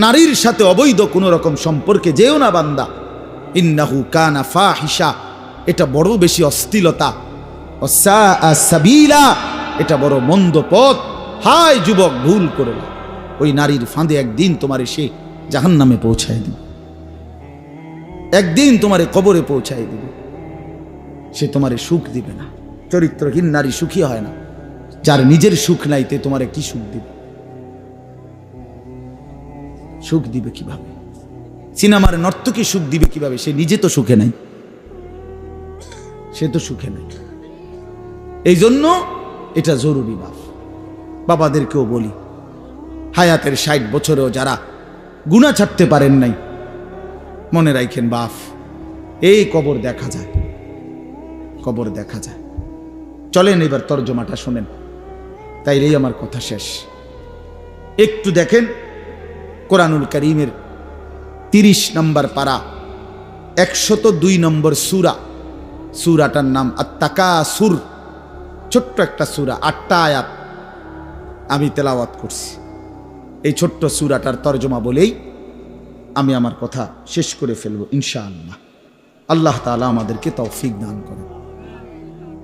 নারীর সাথে অবৈধ কোনো রকম সম্পর্কে যেও না বান্দা। ইন্নাহু কানা ফাহিশা, এটা বড় বেশি অশ্লীলতা। ওয়াসাআ সাবিলা, এটা বড় মন্দ পথ। হায় যুবক, ভুল করে না। ওই নারীর ফাঁদে একদিন তোমারে সে জাহান্নামে পৌঁছায় দিবে, একদিন তোমারে কবরে পৌঁছায় দিবে। সে তোমারে সুখ দিবে না। চরিত্রহীন নারী সুখী হয় না। যার নিজের সুখ নাই তে তোমারে কি সুখ দিবে? সুখ দিবে কিভাবে? সিনেমার নর্তকী সুখ দিবে কিভাবে? সে নিজে তো সুখে নাই, সে তো সুখে নাই। এই জন্য এটা জরুরি। বাবাদেরকেও বলি, হায়াতের 60 বছরেও যারা গুনাহ ছাড়তে পারেন নাই, মনে রাখেন বাপ, এই কবর দেখা যায়, কবর দেখা যায়। চলেন এবার তর্জমাটা শোনেন, তাইলেই আমার কথা শেষ। একটু দেখেন কোরআনুল কারীমের 30 নম্বর পারা 102 নম্বর সূরা। সূরাটার নাম আত-তাকাসুর। ছোট্ট একটা সূরা, 8টা আয়াত আমি তেলাওয়াত করছি। এই ছোট্ট সূরাটার তর্জমা বলেই আমি আমার কথা শেষ করে ফেলব ইনশাআল্লাহ। আল্লাহ তাআলা আমাদেরকে তৌফিক দান করেন।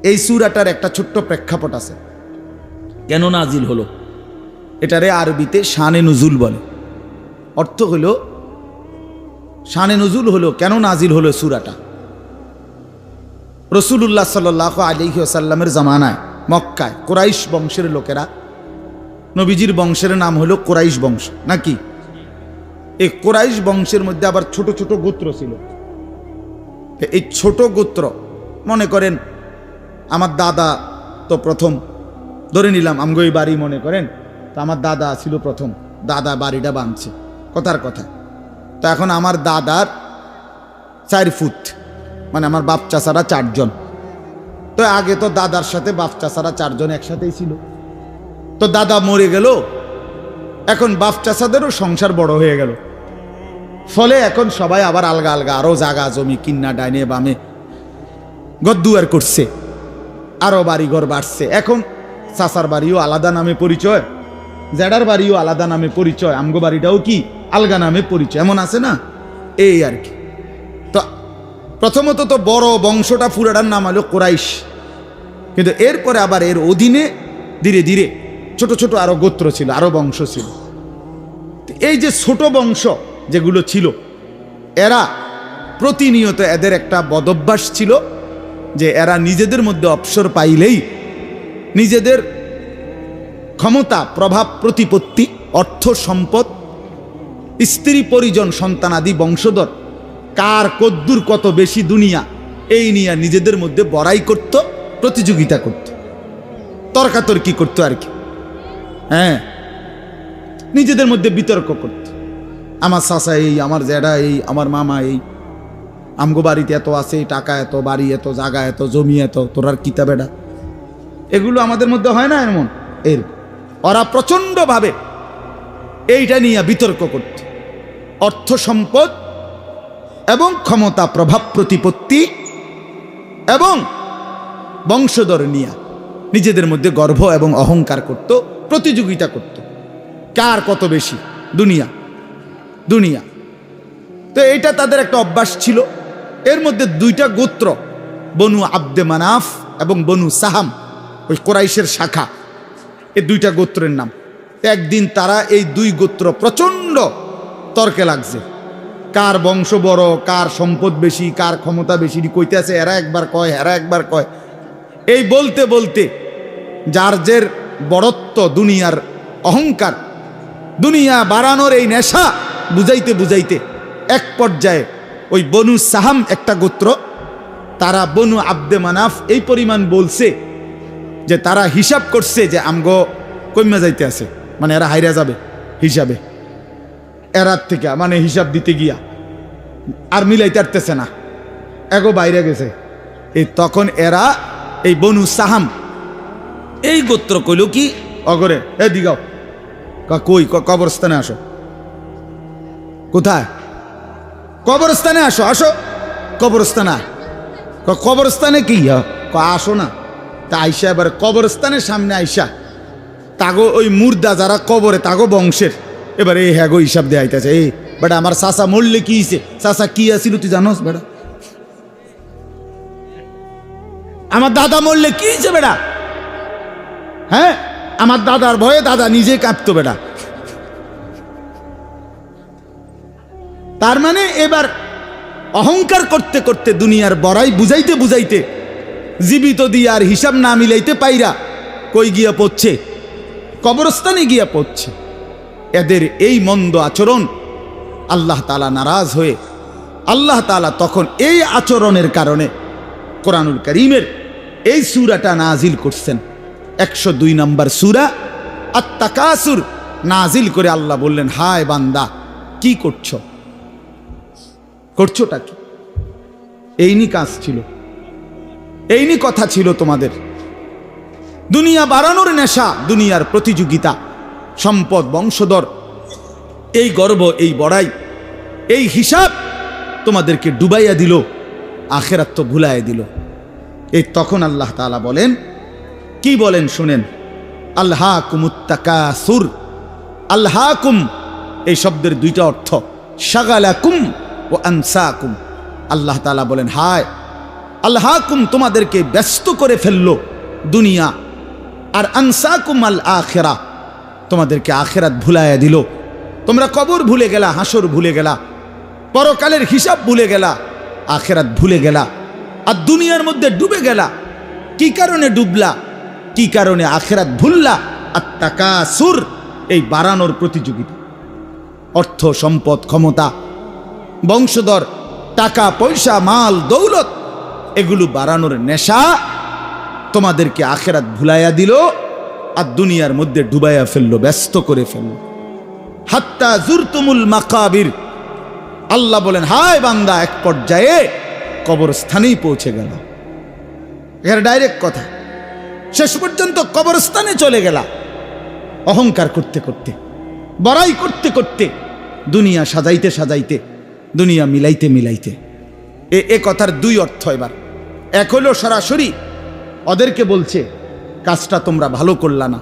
এই সূরাটার একটা ছোট্ট প্রেক্ষাপট আছে। কেন নাজিল হলো? এটারে আরবিতে শানে নুজুল বলে। অর্থ হলো শানে নুজুল হলো, কেন নাজিল হলো সূরাটা। রাসূলুল্লাহ সাল্লাল্লাহু আলাইহি ওয়াসাল্লামের জামানায় মক্কায় কুরাইশ বংশের লোকেরা, নবীজির বংশের নাম হলো কুরাইশ বংশ নাকি? এই কুরাইশ বংশের মধ্যে আবার ছোট ছোট গোত্র ছিল। এই ছোট গোত্র, মনে করেন আমার দাদা তো প্রথম, ধরে নিলাম আমগো এই বাড়ি মনে করেন, তো আমার দাদা ছিল প্রথম, দাদা বাড়িটা বাঁধছে কথার কথা। তো এখন আমার দাদার 4 ফুট, মানে আমার বাপ চাচারা 4 জন। তো আগে তো দাদার সাথে বাপ চাচারা 4 জন একসাথেই ছিল। তো দাদা মরে গেল, এখন বাপ চাচাদেরও সংসার বড় হয়ে গেল। ফলে এখন সবাই আবার আলগা আলগা আরো জায়গা জমি কিন্না ডাইনে বামে গদ্দুয়ার করছে, আরো বাড়িঘর বাড়ছে। এখন চাচার বাড়িও আলাদা নামে পরিচয়, জেডার বাড়িও আলাদা নামে পরিচয়, আমগো বাড়িটাও কি আলগা নামে পরিচয়, এমন আছে না? এই আর কি। তো প্রথমত তো বড় বংশটা পুরাটার নাম হলো কুরাইশ, কিন্তু এরপরে আবার এর অধীনে ধীরে ধীরে ছোট ছোট আরো গোত্র ছিল, আরো বংশ ছিল। এই যে ছোট বংশ যেগুলো ছিল, এরা প্রতিনিয়ত এদের একটা বদভ্যাস ছিল যে এরা নিজেদের মধ্যে অবসর পাইলেই নিজেদের ক্ষমতা, প্রভাব, প্রতিপত্তি, অর্থ সম্পদ, স্ত্রী পরিজন, সন্তানাদি, বংশধর, কার কদ্দুর কত বেশি দুনিয়া, এই নিয়ে নিজেদের মধ্যে বড়াই করত, প্রতিযোগিতা করত, তর্কাতর্কি করত আর কি। হ্যাঁ, নিজেদের মধ্যে বিতর্ক করত। আমার চাচা এই, আমার জেঠা এই, আমার মামা এই, আমগো বাড়িতে এত আছে, টাকা এত, বাড়ি এত, জায়গা এত, জমি এত, তোরার কিতা বেটা, এগুলো আমাদের মধ্যে হয় না এমন? এর ওরা প্রচন্ডভাবে এইটা নিয়ে বিতর্ক করত। অর্থ সম্পদ এবং ক্ষমতা, প্রভাব, প্রতিপত্তি এবং বংশধর নিয়া নিজেদের মধ্যে গর্ব এবং অহংকার করত, প্রতিযোগিতা করত, কার কত বেশি দুনিয়া দুনিয়া। তো এটা তাদের একটা অভ্যাস ছিল। এর মধ্যে দুইটা গোত্র, বনু আব্দে মানাফ এবং বনু সাহাম, ওই কোরাইশের শাখা, এই দুইটা গোত্রের নাম। একদিন তারা এই দুই গোত্র প্রচণ্ড তর্কে লাগছে, কার বংশ বড়, কার সম্পদ বেশি, কার ক্ষমতা বেশি কইতে আছে। এরা একবার কয়, এরা একবার কয়। এই বলতে বলতে যার জের বড়ত্ব, দুনিয়ার অহংকার, দুনিয়া বাড়ানোর এই নেশা বুঝাইতে বুঝাইতে এক পর্যায়ে ওই বনু সাহাম একটা গোত্র, তারা বনু আব্দে মানাফ এই পরিমাণ বলছে যে তারা হিসাব করছে যে আমগো কইমা যাইতে আছে, মানে এরা হাইরা যাবে হিসাবে, এরার থেকে মানে হিসাব দিতে গিয়া আর মিলাইতে পারতেছে না, এগো বাইরে গেছে। এই তখন এরা এই বনু সাহাম এই গোত্র কইল কি অগরে, এ দিগাও, কই কবরস্থানে আসো। কোথায়? কবরস্থানে আসো, আসো কবরস্থানে। কবরস্থানে কি আসো না? তা আইসা এবার কবরস্থানের সামনে আইসা তাগো ওই মুর্দা যারা কবরে তাগো বংশের এবার এই হ্যাগো হিসাব দিয়ে আইতেছে। এই বেটা আমার চাচা মরলে কি হয়েছে, চাচা কি আছিল তুই জানোস বেটা? আমার দাদা মরলে কি হয়েছে বেটা? হ্যাঁ, আমার দাদার ভয়ে দাদা নিজে কাঁপতো বেটা। তার মানে এবার অহংকার করতে করতে দুনিয়ার বড়াই বুঝাইতে বুঝাইতে জীবিত দিয়ে আর হিসাব না মিলাইতে পাইরা কই গিয়া পড়ছে? কবরস্থানে গিয়া পড়ছে। এদের এই মন্দ আচরণ আল্লাহ তাআলা নারাজ হয়ে আল্লাহ তাআলা তখন এই আচরণের কারণে কোরআনুল কারীমের এই সূরাটা নাজিল করছেন। 102 নম্বর সূরা আত-তাকাসুর নাজিল করে আল্লাহ বললেন, হায় বান্দা কি করছো, করছোটা কি? এইনি কাজ ছিল, এইনি কথা ছিল তোমাদের। দুনিয়া বাড়ানোর নেশা, দুনিয়ার প্রতিযোগিতা, সম্পদ, বংশধর, এই গর্ব, এই বড়াই, এই হিসাব তোমাদেরকে ডুবাইয়া দিল, আখিরাত তো ভুলাইয়া দিল। এই তখন আল্লাহ তাআলা বলেন, কি বলেন শুনেন, আলহাকুমুত তাকাসুর। আলহাকুম এই শব্দের দুইটা অর্থ, শাগালাকুম ও আনসাকুম। আল্লাহ তাআলা বলেন, হায় আলহাকুম তোমাদেরকে ব্যস্ত করে ফেললো দুনিয়া, আর আনসাকুম আল আখিরা তোমাদেরকে আখিরাত ভুলাইয়া দিল। তোমরা কবর ভুলে গেলা, হাসর ভুলে গেলা, পরকালের হিসাব ভুলে গেলা, আখিরাত ভুলে গেলা, আর দুনিয়ার মধ্যে ডুবে গেলা। কি কারণে ডুবলা, কি কারণে আখিরাত ভুললা? আত-তাকাসুর এই বাড়ানোর প্রতিযোগিতা, অর্থ সম্পদ, ক্ষমতা, বংশধর, টাকা পয়সা, মাল দৌলত, এগুলো বাড়ানোর নেশা তোমাদেরকে আখিরাত ভুলাইয়া দিল আর দুনিয়ার মধ্যে ডুবাইয়া ফেললো, ব্যস্ত করে ফেললো। হাত্তা জুরতুমুল মাকাবির। আল্লাহ বলেন, হায় বান্দা এক পর্যায়ে কবরস্থানেই পৌঁছে গেল। এর ডাইরেক্ট কথা, শেষ পর্যন্ত কবরস্থানে চলে গেলা, অহংকার করতে করতে, বড়াই করতে করতে, দুনিয়া সাজাইতে সাজাইতে, দুনিয়া মিলাইতে মিলাইতে। এ কথার দুই অর্থ। এবার এক হলো সরাসরি ওদেরকে বলছে কাজটা তোমরা ভালো করলা না,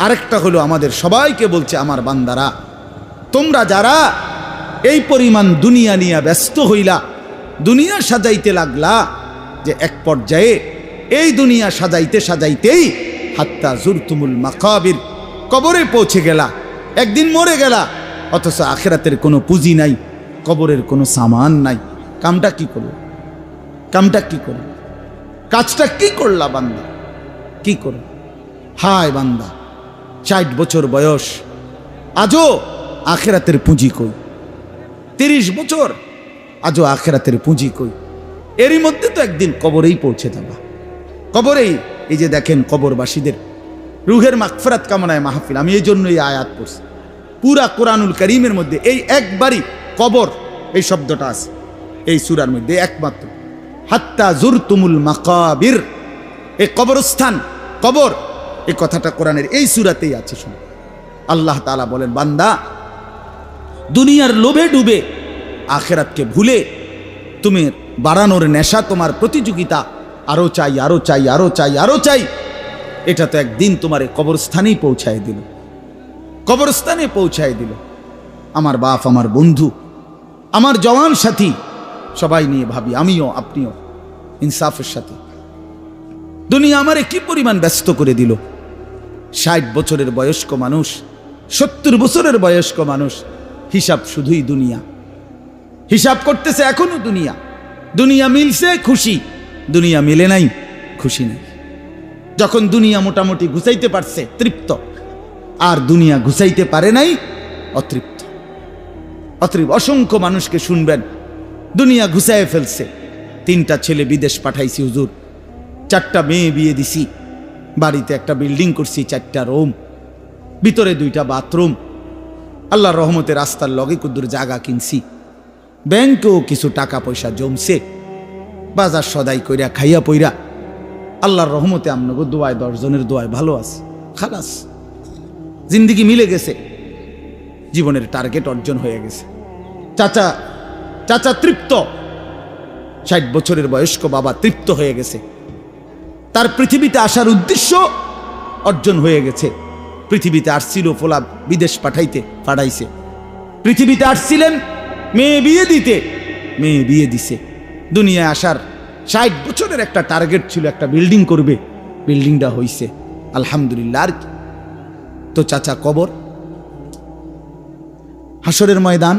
আরেকটা হলো আমাদের সবাইকে বলছে, আমার বান্দারা তোমরা যারা এই পরিমাণ দুনিয়া নিয়ে ব্যস্ত হইলা, দুনিয়া সাজাইতে লাগলা, যে এক পর্যায়ে এই দুনিয়া সাজাইতে সাজাইতেই হাত্তা জুরতুমুল মাকাবির, কবরে পৌঁছে গেলা, একদিন মরে গেলা, অথচ আখিরাতের কোনো পুঁজি নাই, কবরের কোনো সামান নাই। কামটা কি করলো, কামটা কি করলো, কাজটা কি করলা বান্দা, কি করো? হায় বান্দা 60 বছর বয়স, আজও আখিরাতের পুঁজি কই? 30 বছর, আজও আখিরাতের পুঁজি কই? এরই মধ্যে তো একদিন কবরেই পৌঁছে যাবা। কবরেই, এই যে দেখেন কবরবাসীদের রুহের মাগফিরাত কামনায় মাহফিল, আমি এই জন্য এই আয়াত পড়ছি। পুরা কোরআনুল কারীমের মধ্যে এই একবারই কবর এই শব্দটা আছে এই সূরার মধ্যে একমাত্র। হাত্তা জুরতুমুল মাকাবির, এই কবরস্থান, কবর, এই কথাটা কোরআনের এই সূরাতেই আছে। শুনো, আল্লাহ তাআলা বলেন, বান্দা দুনিয়ার লোভে ডুবে আখিরাতকে ভুলে তুমি বাড়ানোর নেশা, তোমার প্রতিযোগিতা আরো চাই, আরো চাই, আরো চাই, আরো চাই। এটা তো একদিন তোমার কবরস্থানেই পৌঁছায় দিল, কবরস্থানে পৌঁছায় দিল। আমার বাপ, আমার বন্ধু, আমার জওয়ান সাথী, সবাই নিয়ে ভাবি, আমিও আপনিও ইনসাফের সাথে। দুনিয়া আমারে কি পরিমাণ ব্যস্ত করে দিল। 60 বছরের বয়স্ক মানুষ, 70 বছরের বয়স্ক মানুষ, হিসাব শুধুই দুনিয়া, হিসাব করতেছে এখনো দুনিয়া। দুনিয়া মিলছে খুশি, দুনিয়া মিলে নাই খুশি নেই। যখন দুনিয়া মোটামুটি ঘুষাইতে পারছে তৃপ্ত, আর দুনিয়া ঘুষাইতে পারে নাই অতৃপ্ত। অসংখ্য মানুষকে শুনবেন দুনিয়া ঘুষায় ফেলছে। 3টা ছেলে বিদেশ পাঠাইছি হুজুর, 4টা মেয়ে বিয়ে দিছি, বাড়িতে একটা বিল্ডিং করছি, 4টা রুম, ভিতরে 2টা বাথরুম, আল্লাহর রহমতে রাস্তার লগে কুদ্দুর জায়গা কিনছি, ব্যাংকেও কিছু টাকা পয়সা জমছে, বাজার সদাই কইরা খাইয়া পইরা আল্লাহর রহমতে আপনাকে দোয়ায় 10 জনের দোয়ায় ভালো আছে, খালাস জিন্দিগি মিলে গেছে, জীবনের টার্গেট অর্জন হয়ে গেছে। চাচা তৃপ্ত, 60 বছরের বয়স্ক বাবা তৃপ্ত হয়ে গেছে, তার পৃথিবীতে আসার উদ্দেশ্য অর্জন হয়ে গেছে। পৃথিবীতে আসছিল ফোলা বিদেশ পাঠাইছে, পৃথিবীতে আসছিলেন মেয়ে বিয়ে দিতে, মেয়ে বিয়ে দিছে। দুনিয়ায় আসার 60 বছরের একটা টার্গেট ছিল, একটা বিল্ডিং করবে, বিল্ডিংটা হইছে আলহামদুলিল্লাহ। আর তো চাচা কবর, হাসরের ময়দান,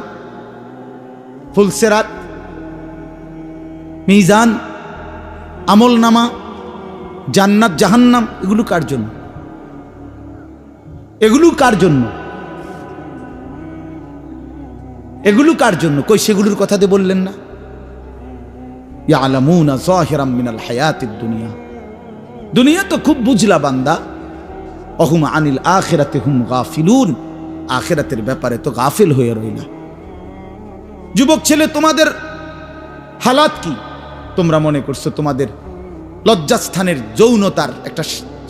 ফুলসেরাত, মিজান, আমল নামা, জান্নাত জাহান্নাম, এগুলো কার জন্য? এগুলো কার জন্য? এগুলো কার জন্য? কই সেগুলোর কথা দিয়ে বললেন না? ইয়ালামুনা যাহিরাম মিনাল হায়াতিদ দুনিয়া। দুনিয়া তো খুব বুঝলা বান্দা, অহুম আনিল আখিরাতি হুম গাফিলুন, আখিরাতের ব্যাপারে তো গাফিল হয়ে রইলা। যুবক ছেলে, তোমাদের হালাত কি? তোমরা মনে করছো তোমাদের লজ্জাস্থানের যৌনতার একটা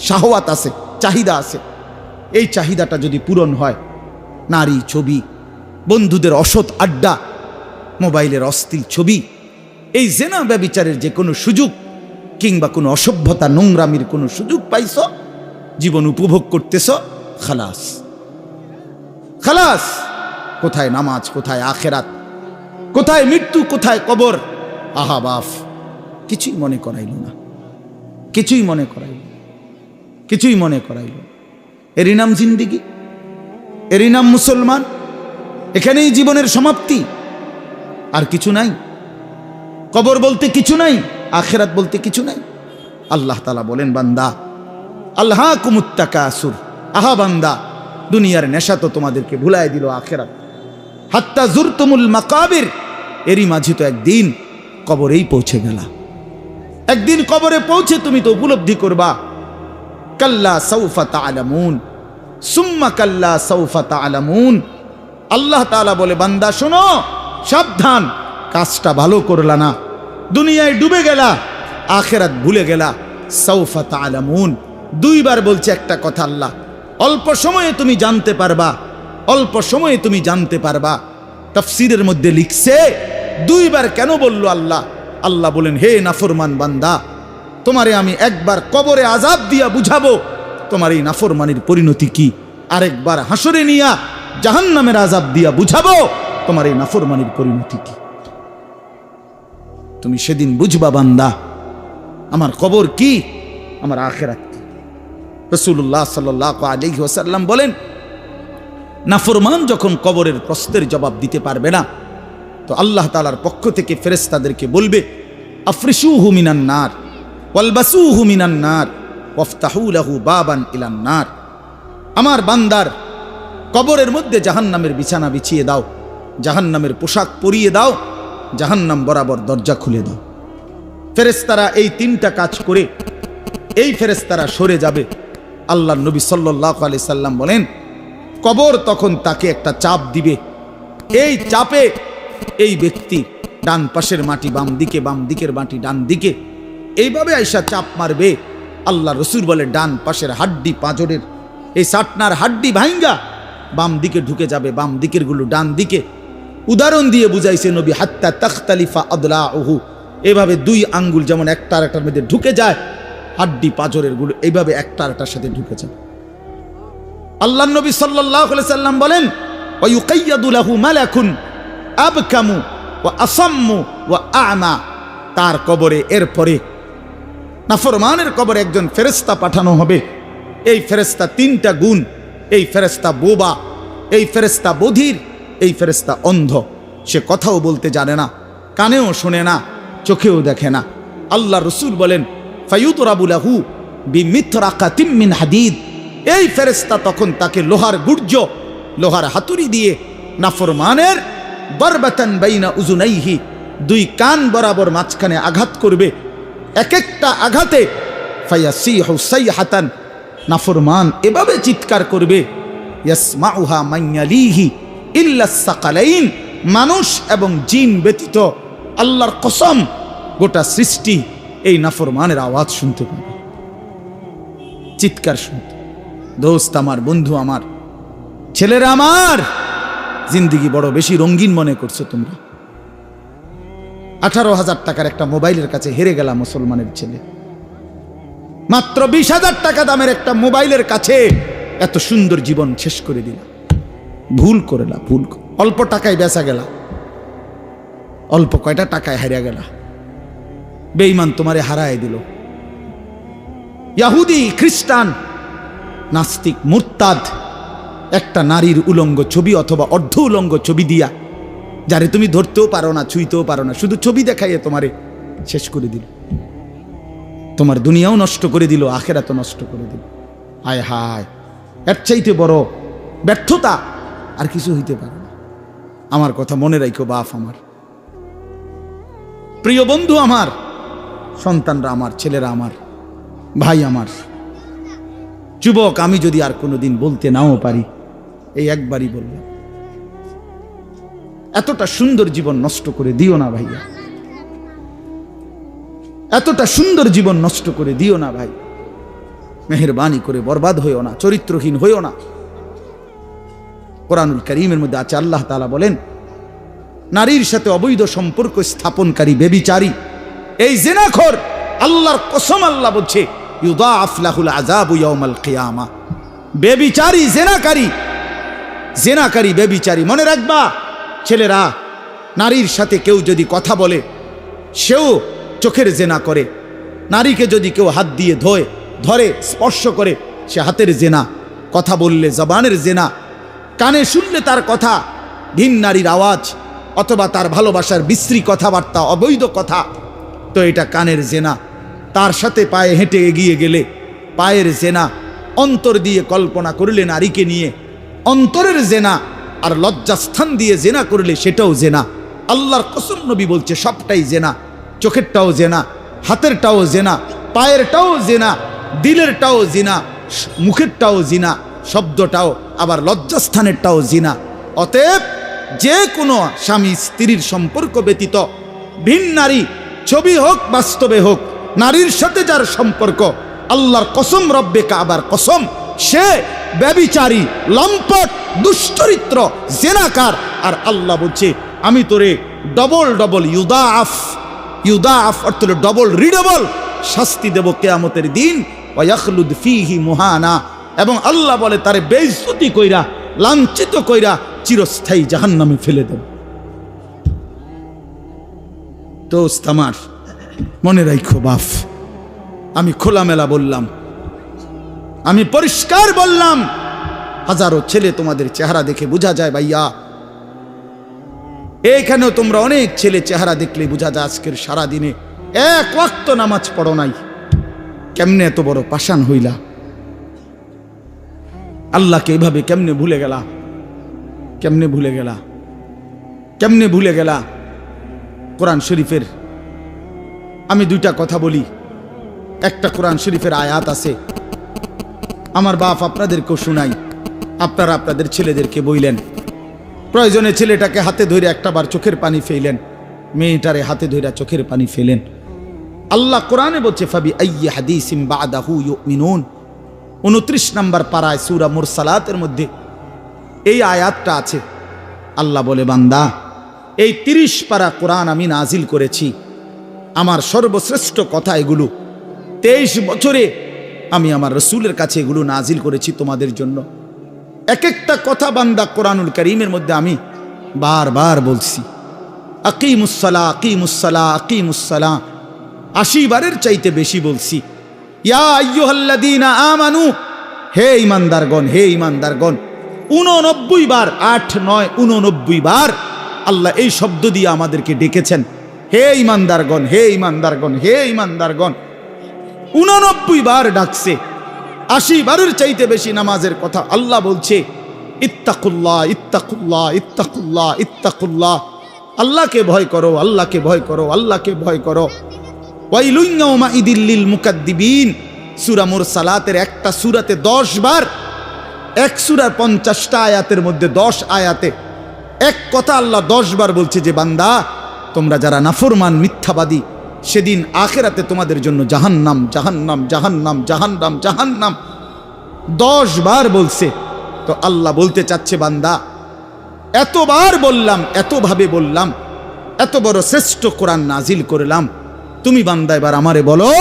শাহওয়াত আছে, চাহিদা আছে। এই চাহিদাটা যদি পূরণ হয়, নারী, ছবি, বন্ধুদের অসৎ আড্ডা, মোবাইলের অশ্লীল ছবি, এই জেনা ব্যভিচারের যে কোনো সুযোগ কিংবা কোনো অসভ্যতা নোংরামির কোনো সুযোগ পাইছ, জীবন উপভোগ করতেছ, খালাস খালাস। কোথায় নামাজ, কোথায় আখেরাত, কোথায় মৃত্যু, কোথায় কবর? আহা বাফ, কিছুই মনে করাইল না, কিছুই মনে করাইল, কিছুই মনে করাইল। এরই নাম জিন্দিগি, এরই নাম মুসলমান। এখানেই জীবনের সমাপ্তি, আর কিছু নাই। কবর বলতে কিছু নাই, আখেরাত বলতে কিছু নাই। আল্লাহ তাআলা বলেন, বান্দা আলহাকুমুত তাকাসুর, আহা বান্দা, দুনিয়ার নেশা তো তোমাদেরকে ভুলাই দিল আখেরাত। হাত্তা জুরতুমুল মাকাবির, এরই মাঝে তো একদিন কবরেই পৌঁছে গেলা। একদিন কবরে পৌঁছে তুমি তো উপলব্ধি করবা, কাল্লা সাউফা তা'লামুন সুম্মা কাল্লা সাউফা তা'লামুন। আল্লাহ তাআলা বলে, বান্দা শোনো, সাবধান, কাজটা ভালো করলা না, দুনিয়ায় ডুবে গেলা, আখেরাত ভুলে গেলা। সাউফা তা'লামুন 2 বার বলছে একটা কথা আল্লাহ। অল্প সময়ে তুমি জানতে পারবা, অল্প সময়ে তুমি জানতে পারবা। তাফসীরের মধ্যে লিখছে 2 বার কেন বলল আল্লাহ? আল্লাহ বলেন, হে নাফরমান বান্দা, তোমারে আমি একবার কবরে আযাব দিয়া বুঝাবো তোমার এই নাফরমানির পরিণতি কি, আরেকবার হাসরে নিয়া জাহান্নামের আযাব দিয়া বুঝাবো তোমার এই নাফরমানির পরিণতি কি। তুমি সেদিন বুঝবা বান্দা, আমার কবর কি, আমার আখিরাত কি। রাসূলুল্লাহ সাল্লাল্লাহু আলাইহি ওয়াসাল্লাম বলেন, নাফরমান যখন কবরের প্রশ্নের জবাব দিতে পারবে না, তো আল্লাহ তাআলার পক্ষ থেকে ফেরেশতাদেরকে বলবে, আফরিশুহু মিনান নার ওয়ালবাসুহু মিনান নার ওয়াফতাহু লাহু বাবান ইলান নার। আমার বান্দার কবরের মধ্যে জাহান্নামের বিছানা বিছিয়ে দাও, জাহান্নামের পোশাক পরিয়ে দাও, জাহান্নাম বরাবর দরজা খুলে দাও। ফেরেশতারা এই 3টা কাজ করে এই ফেরেশতারা সরে যাবে। আল্লাহর নবী সাল্লাল্লাহু আলাইহি সাল্লাম বলেন, কবর তখন তাকে একটা চাপ দিবে, এই চাপে এই ব্যক্তি ডান পাশের মাটি বাম দিকে, বাম দিকের মাটি ডান দিকে, এইভাবে আইসা চাপ মারবে। আল্লাহ রসুল বলে, ডান পাশের হাড্ডি, পাঁজরের এই সাটনার হাড্ডি ভাঙ্গা বাম দিকে ঢুকে যাবে, বাম দিকের গুলো ডান দিকে। উদাহরণ দিয়ে বুঝাইছে নবী, হাত্তা তাখতালিফা আদলাউহু, এভাবে দুই আঙ্গুল যেমন একটা আর একটার মধ্যে ঢুকে যায়, হাড্ডি পাঁজরের গুলো এইভাবে একটা আর একটার সাথে ঢুকে যায়। আল্লাহ নবী সাল্লাল্লাহু আলাইহি সাল্লাম বলেন, ওয়া ইউকাইয়াদু লাহু মালাকুন আবকামু ওয়া আসাম্মু ওয়া আ'মা। তার কবরে এরপরে নাফরমানের কবরে একজন ফেরেশতা পাঠানো হবে। এই ফেরেশতা তিনটা গুণ, এই ফেরেশতা বোবা, এই ফেরেশতা বধির, এই ফেরেশতা অন্ধ। সে কথাও বলতে জানে না, কানেও শোনে না, চোখেও দেখে না। আল্লাহ রসুল বলেন, ফায়ুদরাবু লাহু বিমিথরাকাতিম মিন হাদিদ। এই ফেরেশতা তখন তাকে লোহার গুর্জ, লোহার হাতুড়ি দিয়ে নাফরমানের বারবাতান বাইনা উজুনাইহি, দুই কান বরাবর মাঝখানে আঘাত করবে। এক একটা আঘাতে ফায়াসিহু সাইহাতান, নাফরমান এভাবে চিৎকার করবে, ইয়াসমাউহা মান ইয়ালিহি ইল্লাস সাকালাইন, মানুষ এবং জিন ব্যতীত আল্লাহর কসম গোটা সৃষ্টি এই নাফরমানের আওয়াজ শুনতে পাবে, চিৎকার শুনতে। দোস্ত আমার, বন্ধু আমার, ছেলেরা আমার, জিন্দিগি বড় বেশি রঙিন মনে করছো তোমরা। 18,000 টাকার একটা মোবাইলের কাছে হেরে গেলাম মুসলমানের ছেলে। মাত্র 20,000 টাকা দামের একটা মোবাইলের কাছে এত সুন্দর জীবন শেষ করে দিলা। ভুল করেলা, ভুল। অল্প টাকায় বেচা গেলা, অল্প কয়টা টাকায় হারিয়ে গেলা। বেঈমান তোমারে হারায় দিল। ইহুদি, খ্রিস্টান, নাস্তিক, মুরতাদ একটা নারীর উলঙ্গ ছবি অথবা অর্ধ উলঙ্গ ছবি দিয়া, যারে তুমি ধরতেও পারো না, ছুঁইতেও পারো না, শুধু ছবি দেখাইয়ে তোমারে শেষ করে দিল। তোমার দুনিয়াও নষ্ট করে দিল, আখিরাতও নষ্ট করে দিল। হায় হায়, এর চাইতে বড় ব্যর্থতা আর কিছু হইতে পারে না। আমার কথা মনে রাখো বাপ আমার, প্রিয় বন্ধু আমার, সন্তানরা আমার, ছেলেরা আমার, ভাই আমার, যুবক, আমি যদি আর কোনোদিন বলতে নাও পারি, এই একবারই বললাম, এতটা সুন্দর জীবন নষ্ট করে দিও না ভাইয়া, এতটা সুন্দর জীবন নষ্ট করে দিও না ভাই। মেহেরবানি করে বরবাদ হইও না, চরিত্রহীন হইও না। কোরআনুল কারীমের মধ্যে আছে, আল্লাহ তাআলা বলেন, নারীর সাথে অবৈধ সম্পর্ক স্থাপনকারী বেবিচারী, এই জিনাখোর, আল্লাহর কসম আল্লাহ বলছে, ইউদাআফ লাহুল আযাবু ইয়াউমাল কিয়ামা। বেবিচারী, জিনাকারী, জিনাকারী, বেবিচারী। মনে রাখবা ছেলেরা, নারীর সাথে কেউ যদি কথা বলে, সেও চোখের জেনা করে। নারীকে যদি কেউ হাত দিয়ে ধরে স্পর্শ করে, সে হাতের জেনা। কথা বললে জবানের জেনা, কানে শুনলে তার কথা ভিন নারীর আওয়াজ অথবা তার ভালোবাসার বিশ্রী কথাবার্তা, অবৈধ কথা, তো এটা কানের জেনা। তার সাথে পায়ে হেঁটে এগিয়ে গেলে পায়ের জেনা। অন্তর দিয়ে কল্পনা করলে নারীকে নিয়ে, অন্তরের জেনা। আর লজ্জাস্থান দিয়ে জেনা করলে সেটাও জেনা। আল্লাহর কসম, নবী বলছে সবটাই জেনা। চোখেরটাও জেনা, হাতেরটাও জেনা, পায়েরটাও জেনা, দিলেরটাও জিনা, মুখেরটাও জিনা, শব্দটাও, আবার লজ্জাস্থানেরটাও জিনা। অতএব যে কোনো স্বামী স্ত্রীর সম্পর্ক ব্যতীত ভিন নারী, ছবি হোক বাস্তবে হোক, নারীর সাথে যার সম্পর্ক, আল্লাহর কসম, রব্বে কাবার কসম, সে ব্যভিচারী, লম্পট, দুশ্চরিত্র, জেনাকার। আর আল্লাহ বলছে, আমি তোরে ডবল ডবল ইউদাআফ, ইউদাআফ অর্থ হলো ডবল রিডবল শাস্তি দেব কিয়ামতের দিন। ওয়া ইয়াখলুদ ফীহি মুহানা, এবং আল্লাহ বলে তারে বেইজ্জতি কইরা, লাঞ্ছিত কইরা চিরস্থায়ী জাহান্নামে ফেলে দেব। দোস্ত আমার, মনে রাখো বাপ, আমি খোলামেলা বললাম, আমি পরিষ্কার বললাম। হাজারো ছেলে তোমাদের চেহারা দেখে বোঝা যায় ভাইয়া, এইখানেও তোমরা অনেক ছেলে চেহারা দেখলে বোঝা যায় আজকের সারা দিনে এক ওয়াক্ত নামাজ পড়ো নাই। কেমনে এত বড় পাষাণ হইলা? আল্লাহকে এইভাবে কেমনে ভুলে গেলা? কেমনে ভুলে গেলা? কেমনে ভুলে গেলা? কোরআন শরীফের আমি দুইটা কথা বলি। একটা কোরআন শরীফের আয়াত আছে, আমার বাপ আপনাদেরকেও শুনাই, আপনারা আপনাদের ছেলেদেরকে বইলেন। প্রয়োজনে ছেলেটাকে হাতে ধরে একটাবার চোখের পানি ফেলেন, মেয়েটারে হাতে ধরে চোখের পানি ফেলেন। আল্লাহ কোরআনে বলছে, ফাবি আইয়ি হাদিসিম বাদাহু ইউমিনুন। 29 নম্বর পারায় সূরা মুরসালাতের মধ্যে এই আয়াতটা আছে। আল্লাহ বলে, বান্দা, এই 30 পারা কোরআন আমি নাজিল করেছি আমার সর্বশ্রেষ্ঠ কথা এগুলো। 23 বছরে আমি আমার রসুলের কাছে এগুলো নাজিল করেছি তোমাদের জন্য। এক একটা কথা বান্দা কোরআনুল কারীমের মধ্যে আমি বারবার বলছি, আকিমুসসালাহ আকিমুসসালাহ আকিমুসসালাহ 80 বারের চাইতে বেশি বলছি। ইয়া আইয়ুহাল্লাযীনা আমানু, হে ঈমানদারগণ, হে ঈমানদারগণ। 89 বার, 8 9 89 বার আল্লাহ এই শব্দ দিয়ে আমাদেরকে ডেকেছেন, হে ঈমানদারগণ, হে ঈমানদারগণ, হে ঈমানদারগণ। 89 বার ডাকছে। 80 বারের চাইতে বেশি নামাজের কথা আল্লাহ বলছে, ইত্তাকুল্লাহ ইত্তাকুল্লাহ ইত্তাকুল্লাহ ইত্তাকুল্লাহ, আল্লাহকে ভয় করো, আল্লাহকে ভয় করো, আল্লাহকে ভয় করো। ওয়াইলুন ইয়াউমাইদিল লিল মুকাদ্দিবিন, সূরা মুরসালাতের একটা সূরাতে 10 বার, এক সূরার 50টা আয়াতের মধ্যে 10 আয়াতে এক কথা আল্লাহ 10 বার বলছে যে বান্দা তোমরা যারা নাফরমান মিথ্যাবাদী, সেদিন আখিরাতে তোমাদের জন্য জাহান্নাম জাহান্নাম জাহান্নাম জাহান্নাম জাহান্নাম 10 বার বলছে। তো আল্লাহ বলতে চাচ্ছে বান্দা এতবার বললাম, এতভাবে বললাম, এত বড় শ্রেষ্ঠ কোরআন নাজিল করলাম, তুমি বান্দা এবার আমারে বলো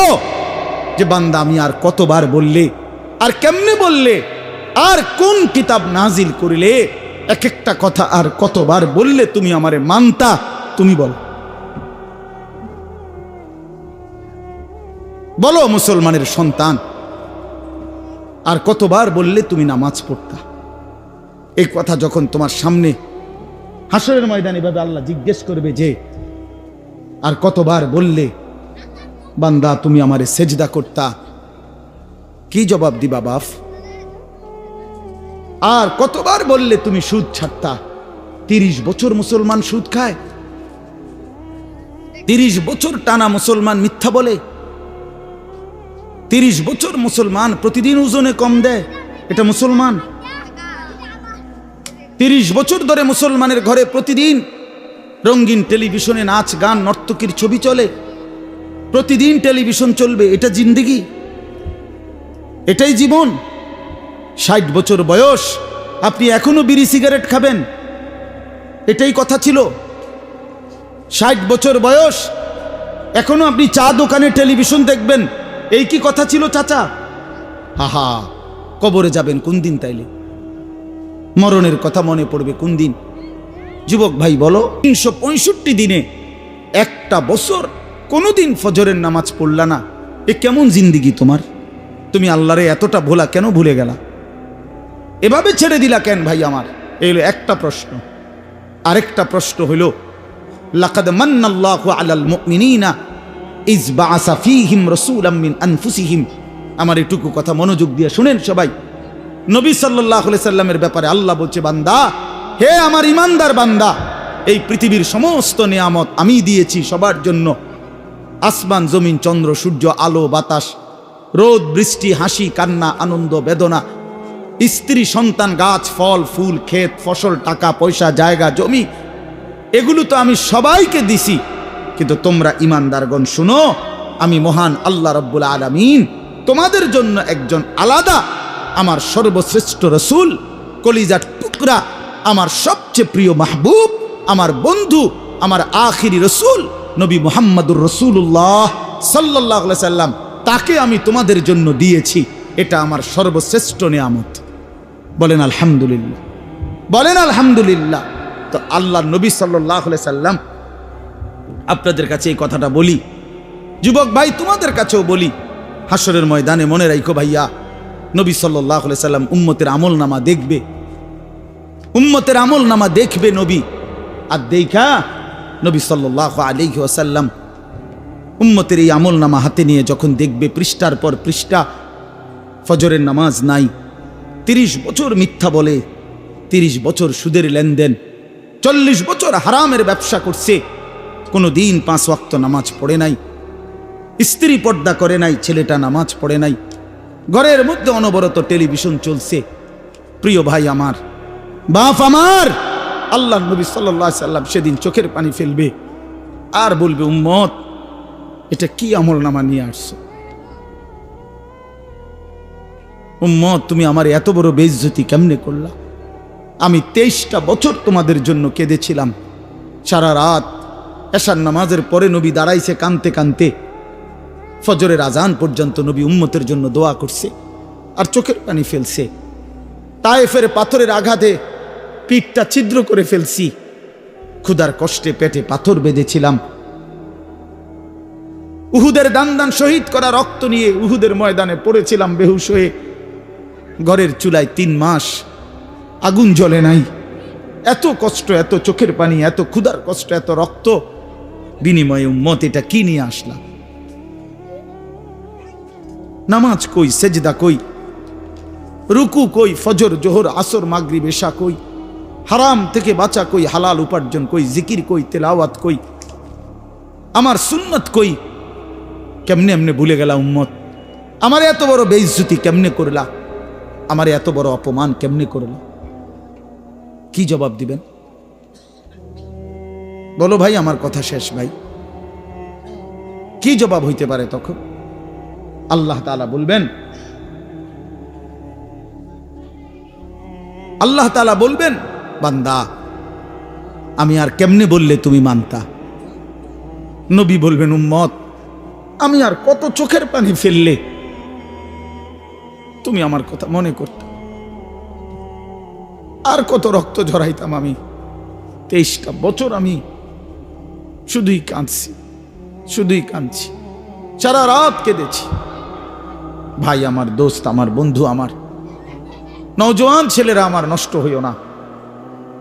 যে বান্দা আমি আর কতবার বললে, আর কেমনে বললে, আর কোন কিতাব নাজিল করিলে এক একটা কথা আর কতবার বললে তুমি আমারে মানতা, তুমি বলো। বলো মুসলমানের সন্তান, আর কতবার বললে তুমি নামাজ পড়তা? এই কথা যখন তোমার সামনে হাসরের ময়দানে এভাবে আল্লাহ জিজ্ঞেস করবে যে আর কতবার বললে বান্দা তুমি আমারে সেজদা করতা, কি জবাব দিবা বাপ? আর কতবার বললে তুমি সুদ ছাড়তা? 30 বছর মুসলমান সুদ খায়, 30 বছর টানা মুসলমান মিথ্যা বলে, 30 বছর মুসলমান প্রতিদিন ওজনে কম দেয়, এটা মুসলমান? 30 বছর ধরে মুসলমানের ঘরে প্রতিদিন রঙিন টেলিভিশনে নাচ গান নর্তকীর ছবি চলে, প্রতিদিন টেলিভিশন চলবে, এটা জিন্দেগি? এটাই জীবন? 60 বছর বয়স আপনি এখনো বিড়ি সিগারেট খাবেন, এটাই কথা ছিল? 60 বছর বয়স এখনো আপনি চা দোকানে টেলিভিশন দেখবেন, এই কি কথা ছিল চাচা? হাহা, কবরে যাবেন কোন দিন? তাইলে মরণের কথা মনে পড়বে কোন দিন? যুবক ভাই বলো, 365 দিনে একটা বছর কোনোদিন ফজরের নামাজ পড়লা না, এ কেমন জিন্দিগি তোমার? তুমি আল্লাহরে এতটা ভোলা কেন ভুলে গেলা? এভাবে ছেড়ে দিলা কেন ভাই আমার? এই হলো একটা প্রশ্ন। আরেকটা প্রশ্ন হইল, লাকাদ মান্নাল্লাহু আলাল মুমিনিনা ইজ বাআসা ফীহিম রাসূলাম মিন আনফুসিহিম। আমার এটুকু কথা মনোযোগ দিয়ে শুনেন সবাই। নবী সাল্লাল্লাহু আলাইহি সাল্লামের ব্যাপারে আল্লাহ বলছে, বান্দা, হে আমার ইমানদার বান্দা, এই পৃথিবীর সমস্ত নিয়ামত আমি দিয়েছি সবার জন্য। আসমান জমিন চন্দ্র সূর্য আলো বাতাস, রোদ বৃষ্টি, হাসি কান্না, আনন্দ বেদনা, স্ত্রী সন্তান, গাছ ফল ফুল, ক্ষেত ফসল, টাকা পয়সা, জায়গা জমি, এগুলো তো আমি সবাইকে দিছি। কিন্তু তোমরা ইমানদারগণ শুনো, আমি মহান আল্লাহ রাব্বুল আলামিন তোমাদের জন্য একজন আলাদা আমার সর্বশ্রেষ্ঠ রসুল, কলিজার টুকরা, আমার সবচেয়ে প্রিয় মাহবুব, আমার বন্ধু, আমার আখিরি রসুল নবী মুহাম্মদুর রাসূলুল্লাহ সাল্লাল্লাহু আলাইহি সাল্লাম, তাকে আমি তোমাদের জন্য দিয়েছি। এটা আমার সর্বশ্রেষ্ঠ নিয়ামত। বলেন আলহামদুলিল্লাহ, বলেন আলহামদুলিল্লাহ। তো আল্লাহ নবী সাল্লাল্লাহু আলাইহি সাল্লাম, আপনাদের কাছে এই কথাটা বলি, যুবক ভাই তোমাদের কাছেও বলি, হাসরের ময়দানে মনে রাখো ভাইয়া, নবী সাল্লাল্লাহু আলাইহি সাল্লাম উম্মতের আমলনামা দেখবে, উম্মতের আমলনামা দেখবে নবী। আর দেখা নবী সাল্লাল্লাহু আলাইহি ওয়াসাল্লাম উম্মতের এই আমলনামা হাতে নিয়ে যখন দেখবে, পৃষ্ঠার পর পৃষ্ঠা ফজরের নামাজ নাই, 30 বছর মিথ্যা বলে, 30 বছর সুদের লেনদেন, 40 বছর হারামের ব্যবসা করছে, কোনো দিন 5 ওয়াক্ত নামাজ পড়ে নাই, স্ত্রী পর্দা করে নাই, ছেলেটা নামাজ পড়ে নাই, ঘরের মধ্যে অনবরত টেলিভিশন চলছে। প্রিয় ভাই আমার, বাপ আমার, আল্লাহ নবী সাল্লাল্লাহু আলাইহি সাল্লাম সেদিন চোখের পানি ফেলবে আর বলবে, উম্মত এটা কি আমলনামা নিয়ে আসছো? উম্মত তুমি আমার এত বড় বেইজ্জতি কেমনে করলা? আমি 23টা বছর তোমাদের জন্য কেঁদেছিলাম, সারা রাত এশার নামাজের পরে নবী দাঁড়াইছে কানতে কানতে, ফজরের আজান পর্যন্ত নবী উম্মতের জন্য দোয়া করছে আর চোখের পানি ফেলছে। তায়েফের পাথরের আঘাতে পিঠটা ছিদ্র করে ফেলছি, ক্ষুধার কষ্টে পেটে পাথর বেঁধেছিলাম। উহুদের দান শহীদ করা রক্ত নিয়ে উহুদের ময়দানে পড়েছিলাম বেহুশ হয়ে। ঘরের চুলায় 3 মাস আগুন জ্বলে নাই। এত কষ্ট, এত চোখের পানি, এত ক্ষুধার কষ্ট, এত রক্ত, বিনিময়ে উম্মত এটা কি নিয়ে আসলাম? নামাজ কই, সেজদা কই, রুকু কই, ফজর জোহর আসর মাগরিব এশা কই, হারাম থেকে বাঁচা কই, হালাল উপার্জন কই, জিকির কই, তেলাওয়াত কই, আমার সুন্নত কই? কেমনে এমনে ভুলে গেলা উম্মত? আমার এত বড় বেইজ্জতি কেমনে করলা? আমার এত বড় অপমান কেমনে করলা? কি জবাব দিবেন বলো ভাই? আমার কথা শেষ ভাই। কি জবাব হইতে পারে তখন? আল্লাহ তাআলা বলবেন, আল্লাহ তাআলা বলবেন, বান্দা আমি আর কেমনে বললে তুমি মানতা? নবী বলবেন, উম্মত আমি আর কত চোখের পানি ফেললে তুমি আমার কথা মনে করতে? আর কত রক্ত ঝরাইতাম আমি? 23টা বছর আমি শুধুই কাঁদছি, শুধুই কাঁদছি, সারা রাত কেঁদেছি। ভাই আমার, দোস্ত আমার, বন্ধু আমার, নওজোয়ান ছেলেরা আমার, নষ্ট হইও না,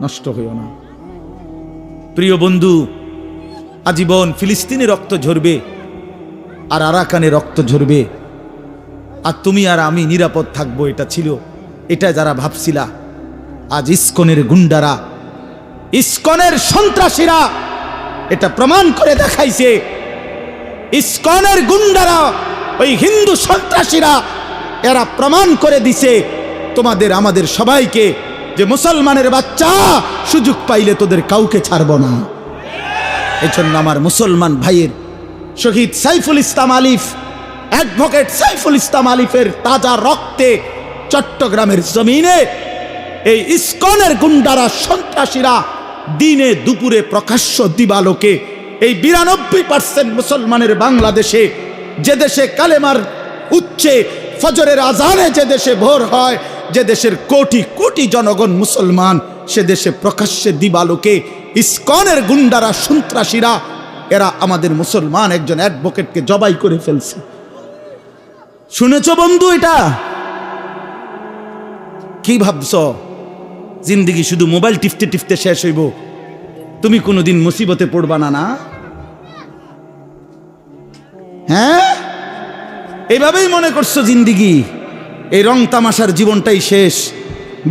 নষ্ট হইও না। প্রিয় বন্ধু, আজীবন ফিলিস্তিনে রক্ত ঝরবে আর আরাকানে রক্ত ঝরবে, আর তুমি আর আমি নিরাপদ থাকবো এটা ছিল, এটা যারা ভাবছিলা, আজ ইসকনের গুন্ডারা, ইসকনের সন্ত্রাসীরা এটা প্রমাণ করে দেখাইছে। ইসকনের গুন্ডারা, ওই হিন্দু সন্ত্রাসীরা, এরা প্রমাণ করে দিছে তোমাদের আমাদের সবাইকে যে মুসলমানের বাচ্চা সুযোগ পাইলে তোদের কাউকে ছাড়ব না। এজন্য আমার মুসলমান ভাইয়ের শহীদ সাইফুল ইসলাম আলিফ, অ্যাডভোকেট সাইফুল ইসলাম আলিফের তাজা রক্তে চট্টগ্রামের জমিনে এই ইসকনের গুন্ডারা, সন্ত্রাসীরা দিনে দুপুরে প্রকাশ্য দিবালোকে এই 92% মুসলমানের বাংলাদেশে, যে দেশে কালেমার উচ্চে ফজরের আজানে যে দেশে ভোর হয়, যে দেশের কোটি কোটি জনগণ মুসলমান, সে দেশে প্রকাশ্যে দিবালোকে ইসকনের গুন্ডারা, সন্ত্রাসীরা, এরা আমাদের মুসলমান একজন অ্যাডভোকেটকে জবাই করে ফেলছে। শুনেছো বন্ধু? এটা কি ভাবছ? জিন্দেগি শুধু মোবাইল টিপতে টিপতে শেষ হইব? তুমি কোনোদিন মুসিবতে পড়বা না? না, হ্যাঁ, এইভাবেই মনে করছো জিন্দেগি, এই রং তামাশার জীবনটাই শেষ।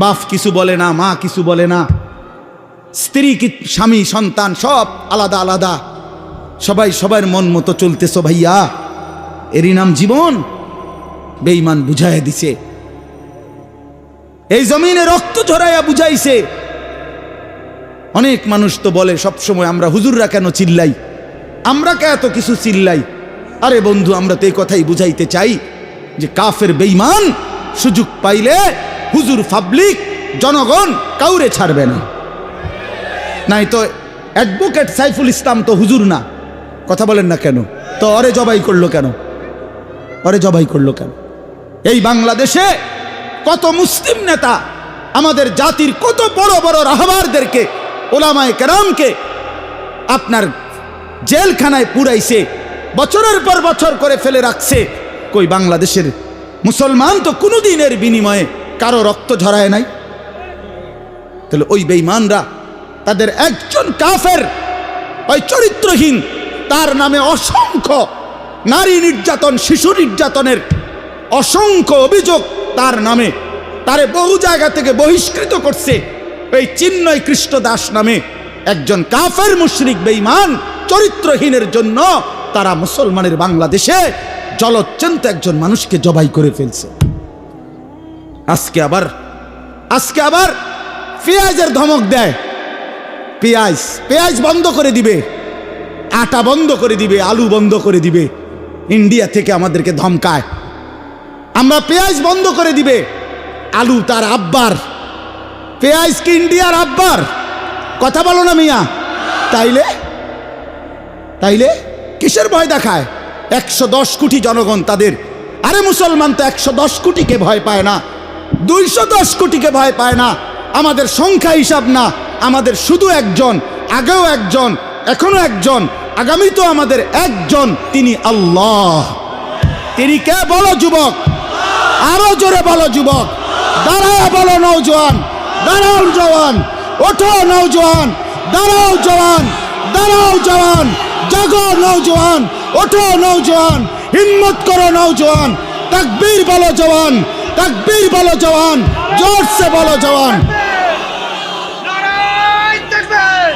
বাপ কিছু বলে না, মা কিছু বলে না, স্ত্রী, স্বামী, সন্তান সব আলাদা আলাদা, সবাই সবার মন মতো চলতেছো। ভাইয়া, এরই নাম জীবন? বেঈমান বুঝাইয়া দিছে, এই জমিনে রক্ত ঝরাইয়া বুঝাইছে। অনেক মানুষ তো বলে সবসময়, আমরা হুজুররা কেন চিল্লাই, আমরা কে এত কিছু চিল্লাই? আরে বন্ধু, আমরা তো এই কথাই বুঝাইতে চাই যে কাফের বেঈমান সুযোগ পাইলে হুজুর, পাবলিক, জনগণ কাউরে ছাড়বে না। নাই তো অ্যাডভোকেট সাইফুল ইসলাম তো হুজুর না, কথা বলেন না কেন? তো ওরে জবাই করলো কেন? ওরে জবাই করলো কেন? এই বাংলাদেশে কত মুসলিম নেতা আমাদের জাতির কত বড় বড় রাহবারদেরকে, ওলামায়ে কেরামকে আপনার জেলখানায় পুরাইছে, বছরের পর বছর করে ফেলে রাখছে। কই বাংলাদেশের মুসলমান তো কোনোদিনের বিনিময়ে কারো রক্ত ঝরায় নাই। তাহলে ওই বেঈমানরা তাদের একজন কাফের, ওই চরিত্রহীন, তার নামে অসংখ্য নারী নির্যাতন, শিশু নির্যাতনের অসংখ্য অভিযোগ তার নামে, তারে বহু জায়গা থেকে বহিষ্কৃত করছে। এই চিন্ময় কৃষ্ণ দাস নামে একজন কাফের মুশরিক বেঈমান চরিত্রহীনের জন্য তারা মুসলমানের বাংলাদেশে জলচ্যন্ত একজন মানুষকে জবাই করে ফেলছে। আজকে আবার পেঁয়াজের ধমক দেয়, পেঁয়াজ বন্ধ করে দিবে, আটা বন্ধ করে দিবে, আলু বন্ধ করে দিবে। ইন্ডিয়া থেকে আমাদেরকে ধমকায়, আমরা পেঁয়াজ বন্ধ করে দিবে। আলু তার আব্বার, পেঁয়াজ কি ইন্ডিয়ার আব্বার? কথা বলো না মিয়া। তাইলে তাইলে কিসের ভয় দেখায়? 110 কোটি জনগণ তাদের। আরে মুসলমান তো 110 কোটিকে ভয় পায় না, 210 কোটিকে ভয় পায় না। আমাদের সংখ্যা হিসাব না, আমাদের শুধু একজন, আগেও একজন, এখনো একজন, আগামী তো আমাদের একজন, তিনি আল্লাহ। তিনি কে বলো যুবক? আরো জোরে বলো যুবক, দাঁড়াও বলো নওজোয়ান, দাঁড়াও জওয়ান, ওঠো নওজোয়ান, দাঁড়াও জওয়ান, দাঁড়াও জওয়ান, জাগো নওজোয়ান, ওঠো নওজোয়ান, হিম্মত করো নওজোয়ান, তাকবীর বলো জওয়ান, তাকবীর বলো জওয়ান, জোর সে বলো জওয়ান। নারায়ে তাকবীর!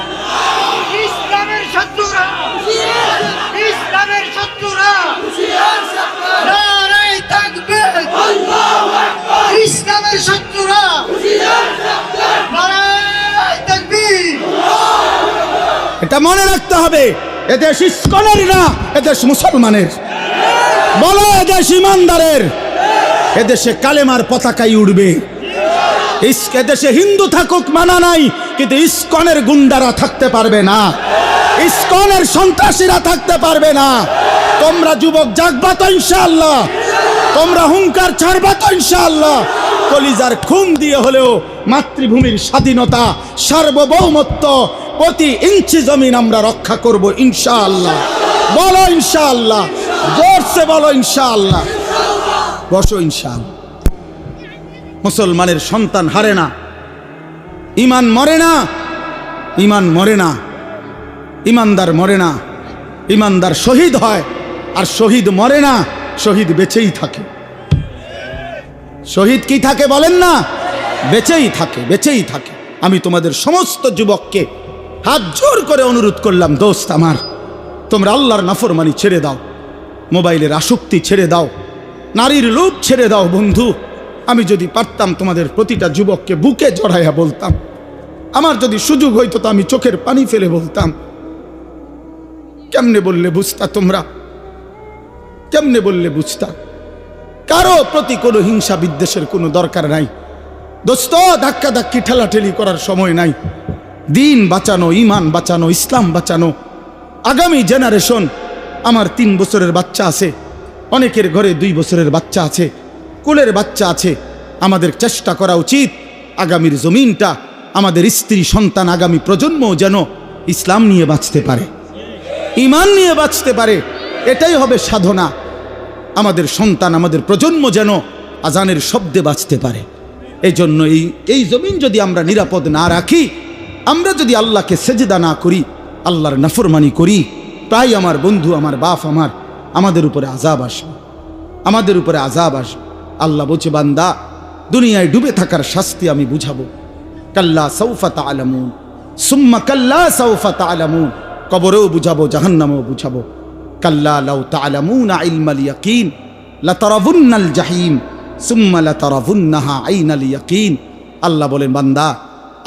ইসলামের শত্রুরা, ইসলামের শত্রুরা, নারায়ে তাকবীর! ইসলামের শত্রুরা, নারায়ে তাকবীর! এটা মনে রাখতে হবে, এদেশ ইস্কনের না, এদেশ মুসলমানের। বলো এদেশ ইমানদারের। এদেশে কালেমার পতাকাই উড়বে। এদেশে হিন্দু থাকুক মানা নাই, কিন্তু ইস্কনের গুন্ডারা থাকতে পারবে না, ইস্কনের সন্ত্রাসীরা থাকতে পারবে না। তোমরা যুবক জাগবা তো ইনশাআল্লাহ, তোমরা হুঙ্কার ছাড়বা তো ইনশাআল্লাহ। কলিজার খুন দিয়ে হলেও মাতৃভূমির স্বাধীনতা, সার্বভৌমত্ব, প্রতি ইঞ্চি জমিন আমরা রক্ষা করব ইনশাআল্লাহ। বলো ইনশাআল্লাহ, জোরসে বলো ইনশাআল্লাহ। বসো ইনশাআল্লাহ। মুসলমানের সন্তান হারে না, ইমান মরে না, ইমান মরে না, ইমানদার মরে না। ইমানদার শহীদ হয়, আর শহীদ মরে না, শহীদ বেঁচেই থাকে। শহীদ কি থাকে বলেন না? বেঁচেই থাকে, বেঁচেই থাকে। আমি তোমাদের সমস্ত যুবককে হাত জোর করে অনুরোধ করলাম, দোস্ত আমার, তোমরা আল্লাহর নাফরমানি ছেড়ে দাও, মোবাইলের আসক্তি ছেড়ে দাও, নারীর লোভ ছেড়ে দাও। বন্ধু, আমি যদি পারতাম তোমাদের প্রতিটা যুবককে বুকে জড়াইয়া বলতাম, আমার যদি সুযোগ হইতো তো আমি চোখের পানি ফেলে বলতাম। কেমনে বললে বুঝতা তোমরা? কেমনে বললে বুঝতা? কারো প্রতি কোনো হিংসা বিদ্বেষের কোনো দরকার নাই দোস্ত। ধাক্কা ধাক্কি ঠেলাঠেলি করার সময় নাই। দিন বাঁচানো, ইমান বাঁচানো, ইসলাম বাঁচানো। আগামী জেনারেশন, আমার 3 বছরের বাচ্চা আছে, অনেকের ঘরে 2 বছরের বাচ্চা আছে, কোলের বাচ্চা আছে। আমাদের চেষ্টা করা উচিত আগামীর জমিনটা, আমাদের স্ত্রী সন্তান, আগামী প্রজন্ম যেন ইসলাম নিয়ে বাঁচতে পারে, ইমান নিয়ে বাঁচতে পারে। এটাই হবে সাধনা। আমাদের সন্তান, আমাদের প্রজন্ম যেন আজানের শব্দে বাঁচতে পারে। এই জন্য এই জমিন যদি আমরা নিরাপদ না রাখি, আমরা যদি আল্লাহকে সেজদা না করি, আল্লাহর নাফরমানি করি, তাই আমার বন্ধু, আমার বাপ, আমাদের উপরে আযাব আসবে, আমাদের উপরে আযাব আসবে। আল্লাহ বলছে, বান্দা, দুনিয়ায় ডুবে থাকার শাস্তি আমি বুঝাবো। কাল্লা সাউফা তা'লামুন, সুম্মা কাল্লা সাউফা তা'লামুন। কবরেও বুঝাবো, জাহান্নামেও বুঝাবো। কাল্লা লাউ তা'লামুনা ইলমাল ইয়াকিন লাতারাবুন্নাল জাহিম সুম্মা লাতারাবুন্নাহা আইনাল ইয়াকিন। আল্লাহ বলেন, বান্দা,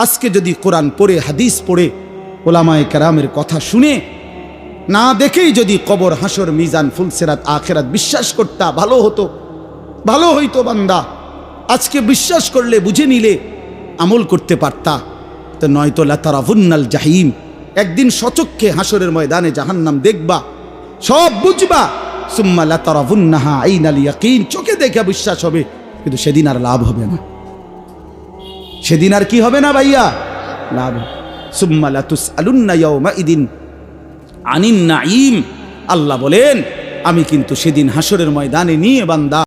আজকে যদি কোরআন পড়ে, হাদিস পড়ে, ওলামায়ে কেরামের কথা শুনে, না দেখেই যদি কবর, হাসর, মিজান, ফুলসিরাত, আখিরাত বিশ্বাস করতা, ভালো হতো, ভালো হইতো বান্দা। আজকে বিশ্বাস করলে, বুঝে নিলে, আমল করতে পারতা। তো নয়তো লাতারাবুন্নাল জাহিম, একদিন সচক্ষে হাসরের ময়দানে জাহান্নাম দেখবা, সব বুঝবা। সুম্মা লাতারাবুন্নাহা আইনাল ইয়াকিন, চোখে দেখে বিশ্বাস হবে, কিন্তু সেদিন আর লাভ হবে না। সেদিন আর কি হবে না ভাইয়া? লাভ। সুম্মা লাতুসআলুন্না ইয়াওমাইদিন আনিন নাঈম। আল্লাহ বলেন, আমি কিন্তু সেদিন হাসরের ময়দানে নিয়ে বান্দা